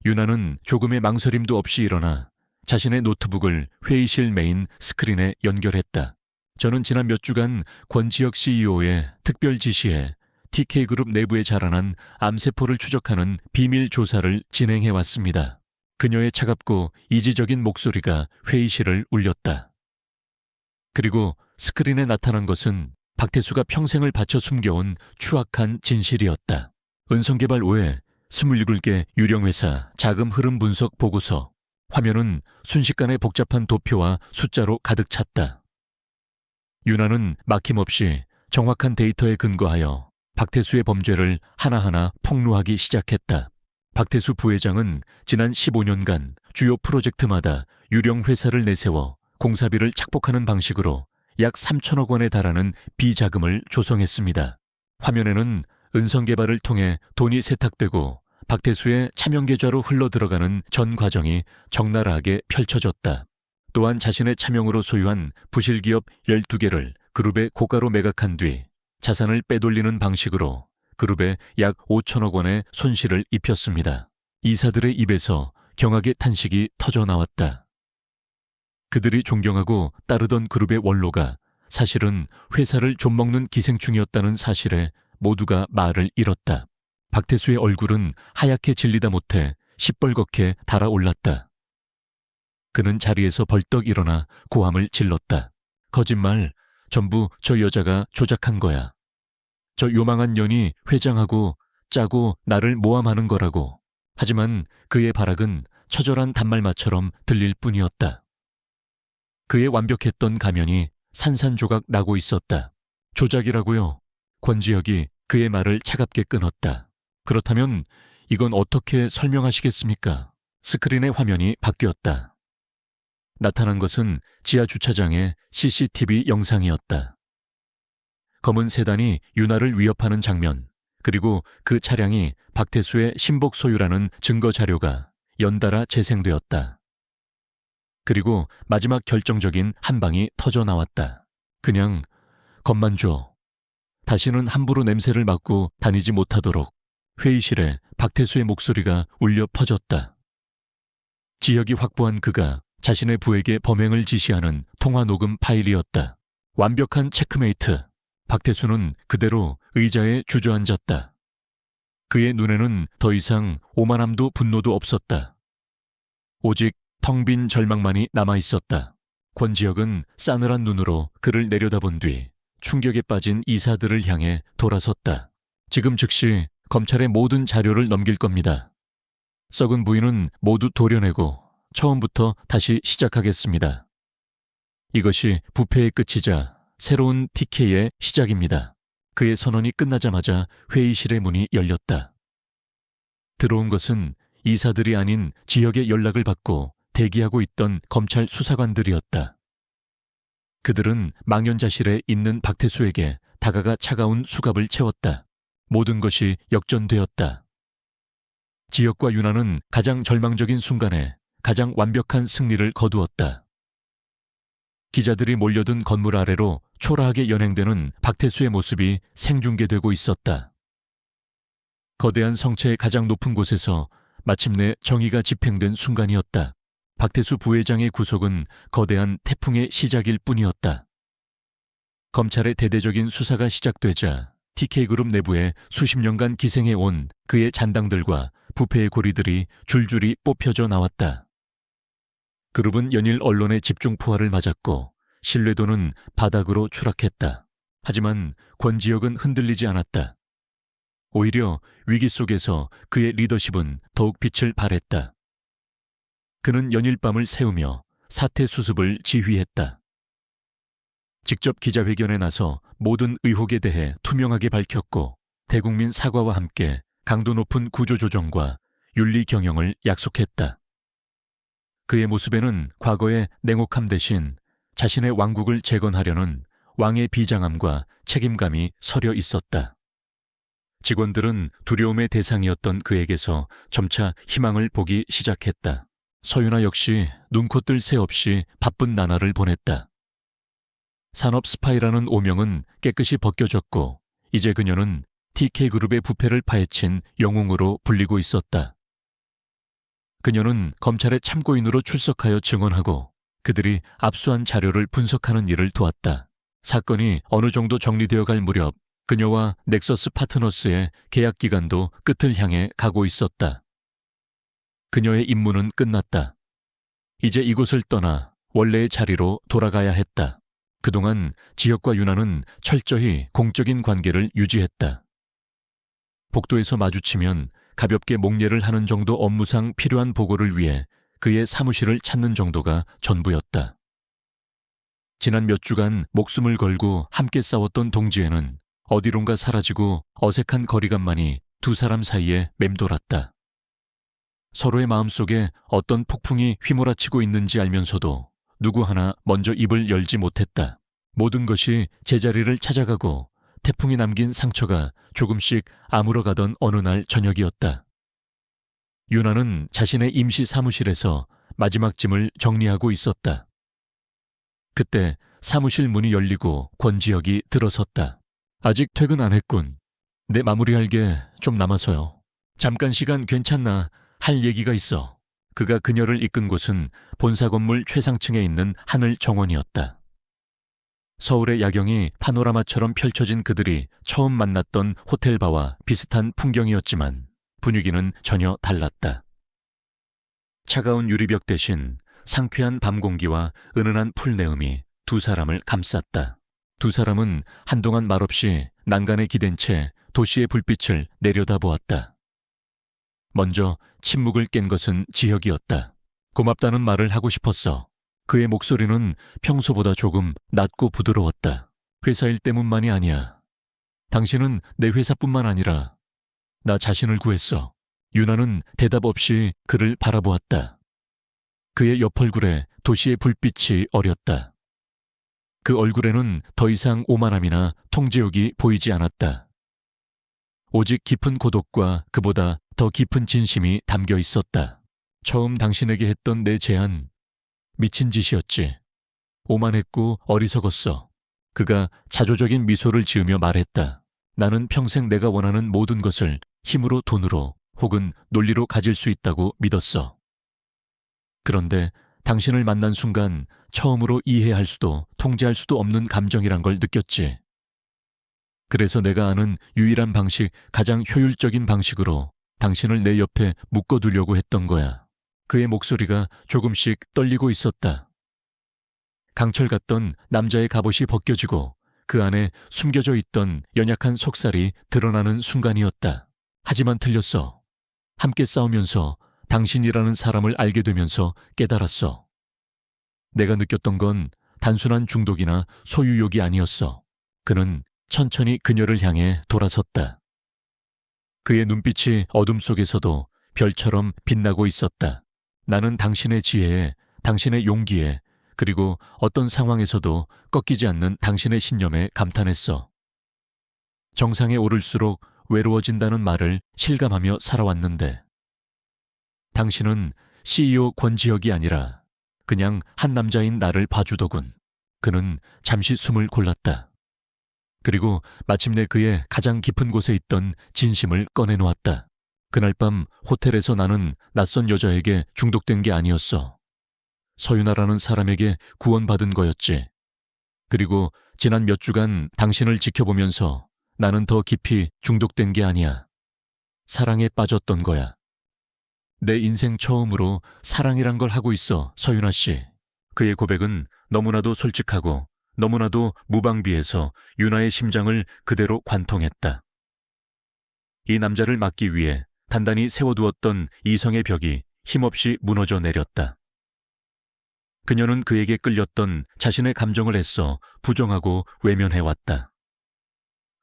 윤아는 조금의 망설임도 없이 일어나 자신의 노트북을 회의실 메인 스크린에 연결했다. 저는 지난 몇 주간 권지혁 CEO의 특별 지시에 TK그룹 내부에 자라난 암세포를 추적하는 비밀 조사를 진행해 왔습니다. 그녀의 차갑고 이지적인 목소리가 회의실을 울렸다. 그리고 스크린에 나타난 것은 박태수가 평생을 바쳐 숨겨온 추악한 진실이었다. 은성개발 5회 27개 유령회사 자금 흐름 분석 보고서. 화면은 순식간에 복잡한 도표와 숫자로 가득 찼다. 윤아는 막힘없이 정확한 데이터에 근거하여 박태수의 범죄를 하나하나 폭로하기 시작했다. 박태수 부회장은 지난 15년간 주요 프로젝트마다 유령 회사를 내세워 공사비를 착복하는 방식으로 약 3천억 원에 달하는 비자금을 조성했습니다. 화면에는 은성개발을 통해 돈이 세탁되고 박태수의 차명계좌로 흘러들어가는 전 과정이 적나라하게 펼쳐졌다. 또한 자신의 차명으로 소유한 부실기업 12개를 그룹에 고가로 매각한 뒤 자산을 빼돌리는 방식으로 그룹에 약 5천억 원의 손실을 입혔습니다. 이사들의 입에서 경악의 탄식이 터져나왔다. 그들이 존경하고 따르던 그룹의 원로가 사실은 회사를 좀먹는 기생충이었다는 사실에 모두가 말을 잃었다. 박태수의 얼굴은 하얗게 질리다 못해 시뻘겋게 달아올랐다. 그는 자리에서 벌떡 일어나 고함을 질렀다. 거짓말, 전부 저 여자가 조작한 거야. 저 요망한 년이 회장하고 짜고 나를 모함하는 거라고. 하지만 그의 발악은 처절한 단말마처럼 들릴 뿐이었다. 그의 완벽했던 가면이 산산조각 나고 있었다. 조작이라고요? 권지혁이 그의 말을 차갑게 끊었다. 그렇다면 이건 어떻게 설명하시겠습니까? 스크린의 화면이 바뀌었다. 나타난 것은 지하 주차장의 CCTV 영상이었다. 검은 세단이 윤아를 위협하는 장면, 그리고 그 차량이 박태수의 신복 소유라는 증거 자료가 연달아 재생되었다. 그리고 마지막 결정적인 한 방이 터져 나왔다. 그냥 겁만 줘. 다시는 함부로 냄새를 맡고 다니지 못하도록. 회의실에 박태수의 목소리가 울려 퍼졌다. 지혁이 확보한 그가 자신의 부에게 범행을 지시하는 통화 녹음 파일이었다. 완벽한 체크메이트. 박태수는 그대로 의자에 주저앉았다. 그의 눈에는 더 이상 오만함도 분노도 없었다. 오직 텅 빈 절망만이 남아있었다. 권지혁은 싸늘한 눈으로 그를 내려다본 뒤 충격에 빠진 이사들을 향해 돌아섰다. 지금 즉시 검찰에 모든 자료를 넘길 겁니다. 썩은 부인은 모두 도려내고 처음부터 다시 시작하겠습니다. 이것이 부패의 끝이자 새로운 TK의 시작입니다. 그의 선언이 끝나자마자 회의실의 문이 열렸다. 들어온 것은 이사들이 아닌 지혁의 연락을 받고 대기하고 있던 검찰 수사관들이었다. 그들은 망연자실에 있는 박태수에게 다가가 차가운 수갑을 채웠다. 모든 것이 역전되었다. 지혁과 윤아는 가장 절망적인 순간에 가장 완벽한 승리를 거두었다. 기자들이 몰려든 건물 아래로 초라하게 연행되는 박태수의 모습이 생중계되고 있었다. 거대한 성체의 가장 높은 곳에서 마침내 정의가 집행된 순간이었다. 박태수 부회장의 구속은 거대한 태풍의 시작일 뿐이었다. 검찰의 대대적인 수사가 시작되자 TK그룹 내부에 수십 년간 기생해온 그의 잔당들과 부패의 고리들이 줄줄이 뽑혀져 나왔다. 그룹은 연일 언론의 집중 포화를 맞았고 신뢰도는 바닥으로 추락했다. 하지만 권지혁은 흔들리지 않았다. 오히려 위기 속에서 그의 리더십은 더욱 빛을 발했다. 그는 연일 밤을 새우며 사태 수습을 지휘했다. 직접 기자회견에 나서 모든 의혹에 대해 투명하게 밝혔고 대국민 사과와 함께 강도 높은 구조조정과 윤리 경영을 약속했다. 그의 모습에는 과거의 냉혹함 대신 자신의 왕국을 재건하려는 왕의 비장함과 책임감이 서려 있었다. 직원들은 두려움의 대상이었던 그에게서 점차 희망을 보기 시작했다. 서윤아 역시 눈코 뜰 새 없이 바쁜 나날을 보냈다. 산업 스파이라는 오명은 깨끗이 벗겨졌고 이제 그녀는 TK그룹의 부패를 파헤친 영웅으로 불리고 있었다. 그녀는 검찰의 참고인으로 출석하여 증언하고 그들이 압수한 자료를 분석하는 일을 도왔다. 사건이 어느 정도 정리되어 갈 무렵 그녀와 넥서스 파트너스의 계약 기간도 끝을 향해 가고 있었다. 그녀의 임무는 끝났다. 이제 이곳을 떠나 원래의 자리로 돌아가야 했다. 그동안 지혁과 윤아는 철저히 공적인 관계를 유지했다. 복도에서 마주치면 가볍게 목례를 하는 정도 업무상 필요한 보고를 위해 그의 사무실을 찾는 정도가 전부였다. 지난 몇 주간 목숨을 걸고 함께 싸웠던 동지애는 어디론가 사라지고 어색한 거리감만이 두 사람 사이에 맴돌았다. 서로의 마음속에 어떤 폭풍이 휘몰아치고 있는지 알면서도 누구 하나 먼저 입을 열지 못했다. 모든 것이 제자리를 찾아가고 태풍이 남긴 상처가 조금씩 아물어가던 어느 날 저녁이었다. 윤아는 자신의 임시 사무실에서 마지막 짐을 정리하고 있었다. 그때 사무실 문이 열리고 권지혁이 들어섰다. 아직 퇴근 안 했군. 내 마무리할 게 좀 남아서요. 잠깐 시간 괜찮나? 할 얘기가 있어. 그가 그녀를 이끈 곳은 본사 건물 최상층에 있는 하늘 정원이었다. 서울의 야경이 파노라마처럼 펼쳐진 그들이 처음 만났던 호텔바와 비슷한 풍경이었지만 분위기는 전혀 달랐다. 차가운 유리벽 대신 상쾌한 밤 공기와 은은한 풀내음이 두 사람을 감쌌다. 두 사람은 한동안 말없이 난간에 기댄 채 도시의 불빛을 내려다보았다. 먼저 침묵을 깬 것은 지혁이었다. 고맙다는 말을 하고 싶었어. 그의 목소리는 평소보다 조금 낮고 부드러웠다. 회사 일 때문만이 아니야. 당신은 내 회사뿐만 아니라 나 자신을 구했어. 유나는 대답 없이 그를 바라보았다. 그의 옆 얼굴에 도시의 불빛이 어렸다. 그 얼굴에는 더 이상 오만함이나 통제욕이 보이지 않았다. 오직 깊은 고독과 그보다 더 깊은 진심이 담겨 있었다. 처음 당신에게 했던 내 제안, 미친 짓이었지. 오만했고 어리석었어. 그가 자조적인 미소를 지으며 말했다. 나는 평생 내가 원하는 모든 것을 힘으로 돈으로 혹은 논리로 가질 수 있다고 믿었어. 그런데 당신을 만난 순간 처음으로 이해할 수도 통제할 수도 없는 감정이란 걸 느꼈지. 그래서 내가 아는 유일한 방식, 가장 효율적인 방식으로 당신을 내 옆에 묶어두려고 했던 거야. 그의 목소리가 조금씩 떨리고 있었다. 강철 같던 남자의 갑옷이 벗겨지고 그 안에 숨겨져 있던 연약한 속살이 드러나는 순간이었다. 하지만 틀렸어. 함께 싸우면서 당신이라는 사람을 알게 되면서 깨달았어. 내가 느꼈던 건 단순한 중독이나 소유욕이 아니었어. 그는 천천히 그녀를 향해 돌아섰다. 그의 눈빛이 어둠 속에서도 별처럼 빛나고 있었다. 나는 당신의 지혜에, 당신의 용기에, 그리고 어떤 상황에서도 꺾이지 않는 당신의 신념에 감탄했어. 정상에 오를수록 외로워진다는 말을 실감하며 살아왔는데 당신은 CEO 권지혁이 아니라 그냥 한 남자인 나를 봐주더군. 그는 잠시 숨을 골랐다. 그리고 마침내 그의 가장 깊은 곳에 있던 진심을 꺼내놓았다. 그날 밤 호텔에서 나는 낯선 여자에게 중독된 게 아니었어. 서윤아라는 사람에게 구원받은 거였지. 그리고 지난 몇 주간 당신을 지켜보면서 나는 더 깊이 중독된 게 아니야. 사랑에 빠졌던 거야. 내 인생 처음으로 사랑이란 걸 하고 있어, 서윤아 씨. 그의 고백은 너무나도 솔직하고 너무나도 무방비해서 유나의 심장을 그대로 관통했다. 이 남자를 막기 위해 단단히 세워두었던 이성의 벽이 힘없이 무너져 내렸다. 그녀는 그에게 끌렸던 자신의 감정을 애써 부정하고 외면해왔다.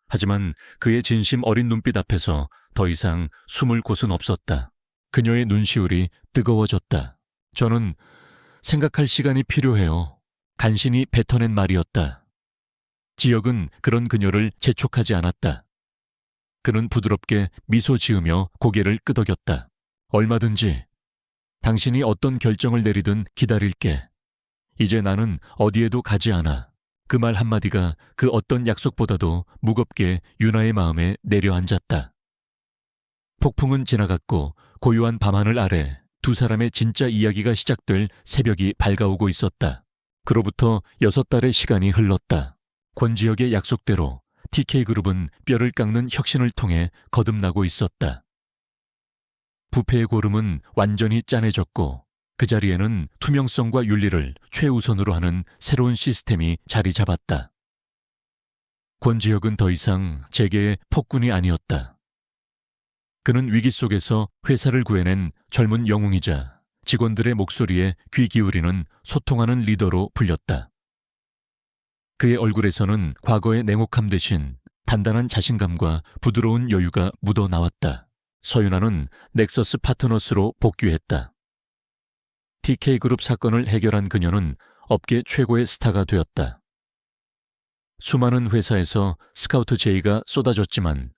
하지만 그의 진심 어린 눈빛 앞에서 더 이상 숨을 곳은 없었다. 그녀의 눈시울이 뜨거워졌다. 저는 생각할 시간이 필요해요. 간신히 뱉어낸 말이었다. 지혁은 그런 그녀를 재촉하지 않았다. 그는 부드럽게 미소 지으며 고개를 끄덕였다. 얼마든지 당신이 어떤 결정을 내리든 기다릴게. 이제 나는 어디에도 가지 않아. 그 말 한마디가 그 어떤 약속보다도 무겁게 유나의 마음에 내려앉았다. 폭풍은 지나갔고 고요한 밤하늘 아래 두 사람의 진짜 이야기가 시작될 새벽이 밝아오고 있었다. 그로부터 6달의 시간이 흘렀다. 권지혁의 약속대로 TK그룹은 뼈를 깎는 혁신을 통해 거듭나고 있었다. 부패의 고름은 완전히 짠해졌고 그 자리에는 투명성과 윤리를 최우선으로 하는 새로운 시스템이 자리 잡았다. 권지혁은 더 이상 재계의 폭군이 아니었다. 그는 위기 속에서 회사를 구해낸 젊은 영웅이자 직원들의 목소리에 귀 기울이는 소통하는 리더로 불렸다. 그의 얼굴에서는 과거의 냉혹함 대신 단단한 자신감과 부드러운 여유가 묻어나왔다. 서윤아는 넥서스 파트너스로 복귀했다. TK그룹 사건을 해결한 그녀는 업계 최고의 스타가 되었다. 수많은 회사에서 스카우트 제의가 쏟아졌지만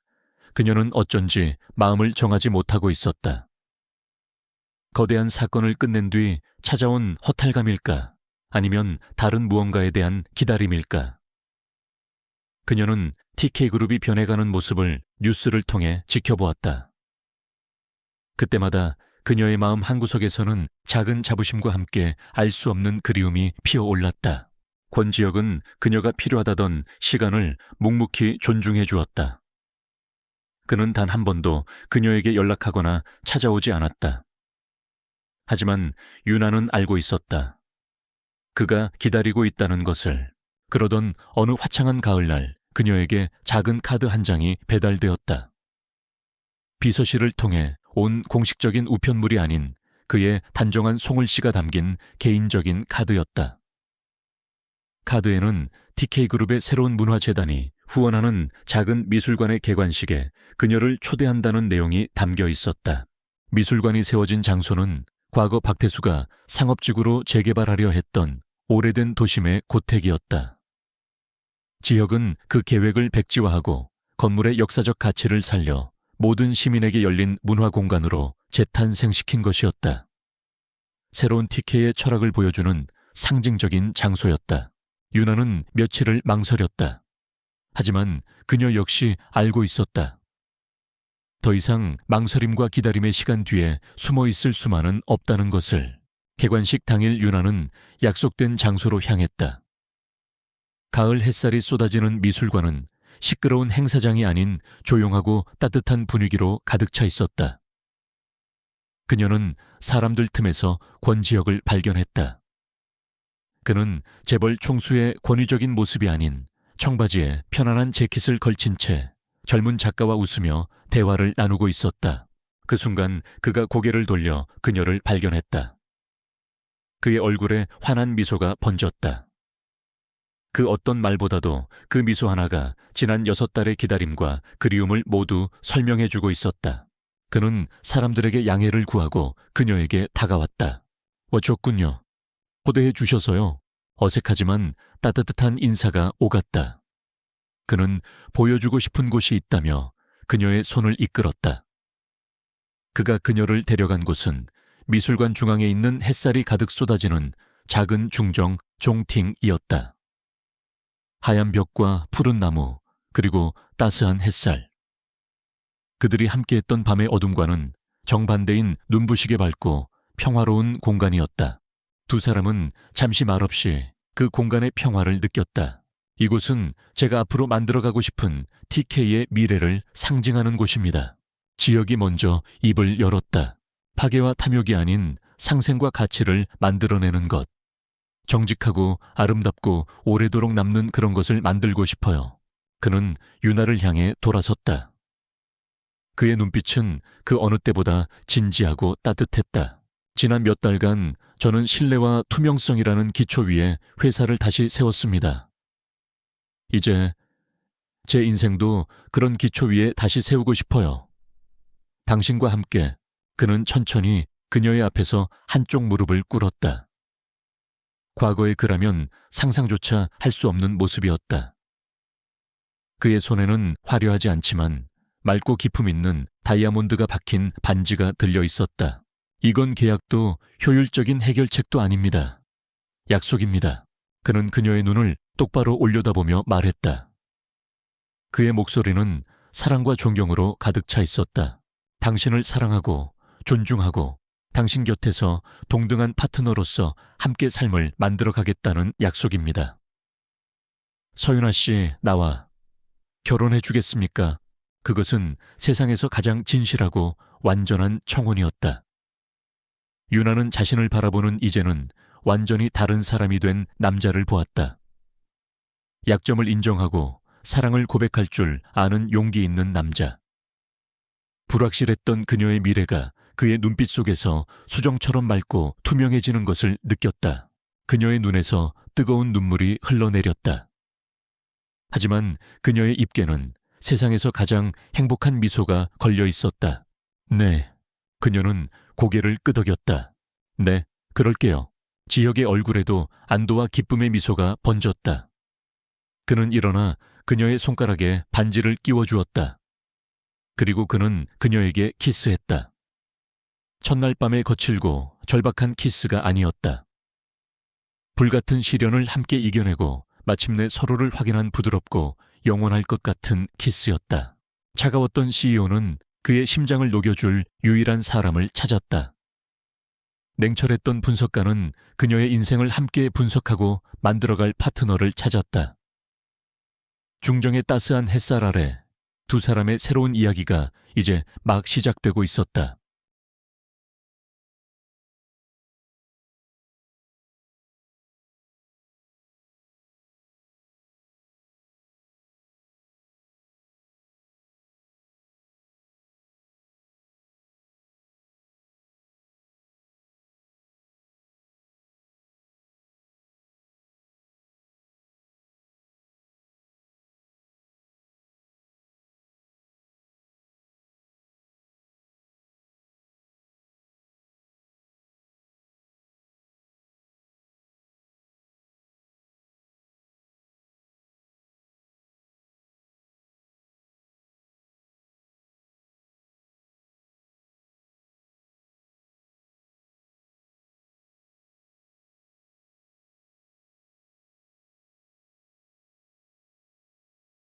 그녀는 어쩐지 마음을 정하지 못하고 있었다. 거대한 사건을 끝낸 뒤 찾아온 허탈감일까? 아니면 다른 무언가에 대한 기다림일까? 그녀는 TK그룹이 변해가는 모습을 뉴스를 통해 지켜보았다. 그때마다 그녀의 마음 한구석에서는 작은 자부심과 함께 알 수 없는 그리움이 피어올랐다. 권지혁은 그녀가 필요하다던 시간을 묵묵히 존중해 주었다. 그는 단 한 번도 그녀에게 연락하거나 찾아오지 않았다. 하지만 유나는 알고 있었다. 그가 기다리고 있다는 것을. 그러던 어느 화창한 가을날 그녀에게 작은 카드 한 장이 배달되었다. 비서실을 통해 온 공식적인 우편물이 아닌 그의 단정한 송글씨가 담긴 개인적인 카드였다. 카드에는 TK그룹의 새로운 문화재단이 후원하는 작은 미술관의 개관식에 그녀를 초대한다는 내용이 담겨 있었다. 미술관이 세워진 장소는 과거 박태수가 상업지구로 재개발하려 했던 오래된 도심의 고택이었다. 지역은 그 계획을 백지화하고 건물의 역사적 가치를 살려 모든 시민에게 열린 문화공간으로 재탄생시킨 것이었다. 새로운 TK의 철학을 보여주는 상징적인 장소였다. 유나는 며칠을 망설였다. 하지만 그녀 역시 알고 있었다. 더 이상 망설임과 기다림의 시간 뒤에 숨어있을 수만은 없다는 것을. 개관식 당일 유나는 약속된 장소로 향했다. 가을 햇살이 쏟아지는 미술관은 시끄러운 행사장이 아닌 조용하고 따뜻한 분위기로 가득 차 있었다. 그녀는 사람들 틈에서 권지혁을 발견했다. 그는 재벌 총수의 권위적인 모습이 아닌 청바지에 편안한 재킷을 걸친 채 젊은 작가와 웃으며 대화를 나누고 있었다. 그 순간 그가 고개를 돌려 그녀를 발견했다. 그의 얼굴에 환한 미소가 번졌다. 그 어떤 말보다도 그 미소 하나가 지난 6달의 기다림과 그리움을 모두 설명해주고 있었다. 그는 사람들에게 양해를 구하고 그녀에게 다가왔다. 어쩌군요. 초대해 주셔서요. 어색하지만 따뜻한 인사가 오갔다. 그는 보여주고 싶은 곳이 있다며 그녀의 손을 이끌었다. 그가 그녀를 데려간 곳은 미술관 중앙에 있는 햇살이 가득 쏟아지는 작은 중정 종팅이었다. 하얀 벽과 푸른 나무, 그리고 따스한 햇살. 그들이 함께했던 밤의 어둠과는 정반대인 눈부시게 밝고 평화로운 공간이었다. 두 사람은 잠시 말없이 그 공간의 평화를 느꼈다. 이곳은 제가 앞으로 만들어가고 싶은 TK의 미래를 상징하는 곳입니다. 지혁이 먼저 입을 열었다. 파괴와 탐욕이 아닌 상생과 가치를 만들어내는 것. 정직하고 아름답고 오래도록 남는 그런 것을 만들고 싶어요. 그는 유나를 향해 돌아섰다. 그의 눈빛은 그 어느 때보다 진지하고 따뜻했다. 지난 몇 달간 저는 신뢰와 투명성이라는 기초 위에 회사를 다시 세웠습니다. 이제 제 인생도 그런 기초 위에 다시 세우고 싶어요. 당신과 함께. 그는 천천히 그녀의 앞에서 한쪽 무릎을 꿇었다. 과거의 그라면 상상조차 할 수 없는 모습이었다. 그의 손에는 화려하지 않지만 맑고 기품 있는 다이아몬드가 박힌 반지가 들려 있었다. 이건 계약도 효율적인 해결책도 아닙니다. 약속입니다. 그는 그녀의 눈을 똑바로 올려다보며 말했다. 그의 목소리는 사랑과 존경으로 가득 차 있었다. 당신을 사랑하고 존중하고 당신 곁에서 동등한 파트너로서 함께 삶을 만들어가겠다는 약속입니다. 서윤아 씨, 나와 결혼해 주겠습니까? 그것은 세상에서 가장 진실하고 완전한 청혼이었다. 유나는 자신을 바라보는 이제는 완전히 다른 사람이 된 남자를 보았다. 약점을 인정하고 사랑을 고백할 줄 아는 용기 있는 남자. 불확실했던 그녀의 미래가 그의 눈빛 속에서 수정처럼 맑고 투명해지는 것을 느꼈다. 그녀의 눈에서 뜨거운 눈물이 흘러내렸다. 하지만 그녀의 입계는 세상에서 가장 행복한 미소가 걸려 있었다. 네. 그녀는 고개를 끄덕였다. 네, 그럴게요. 지혁의 얼굴에도 안도와 기쁨의 미소가 번졌다. 그는 일어나 그녀의 손가락에 반지를 끼워주었다. 그리고 그는 그녀에게 키스했다. 첫날 밤의 거칠고 절박한 키스가 아니었다. 불같은 시련을 함께 이겨내고 마침내 서로를 확인한 부드럽고 영원할 것 같은 키스였다. 차가웠던 CEO는 그의 심장을 녹여줄 유일한 사람을 찾았다. 냉철했던 분석가는 그녀의 인생을 함께 분석하고 만들어갈 파트너를 찾았다. 중정의 따스한 햇살 아래 두 사람의 새로운 이야기가 이제 막 시작되고 있었다.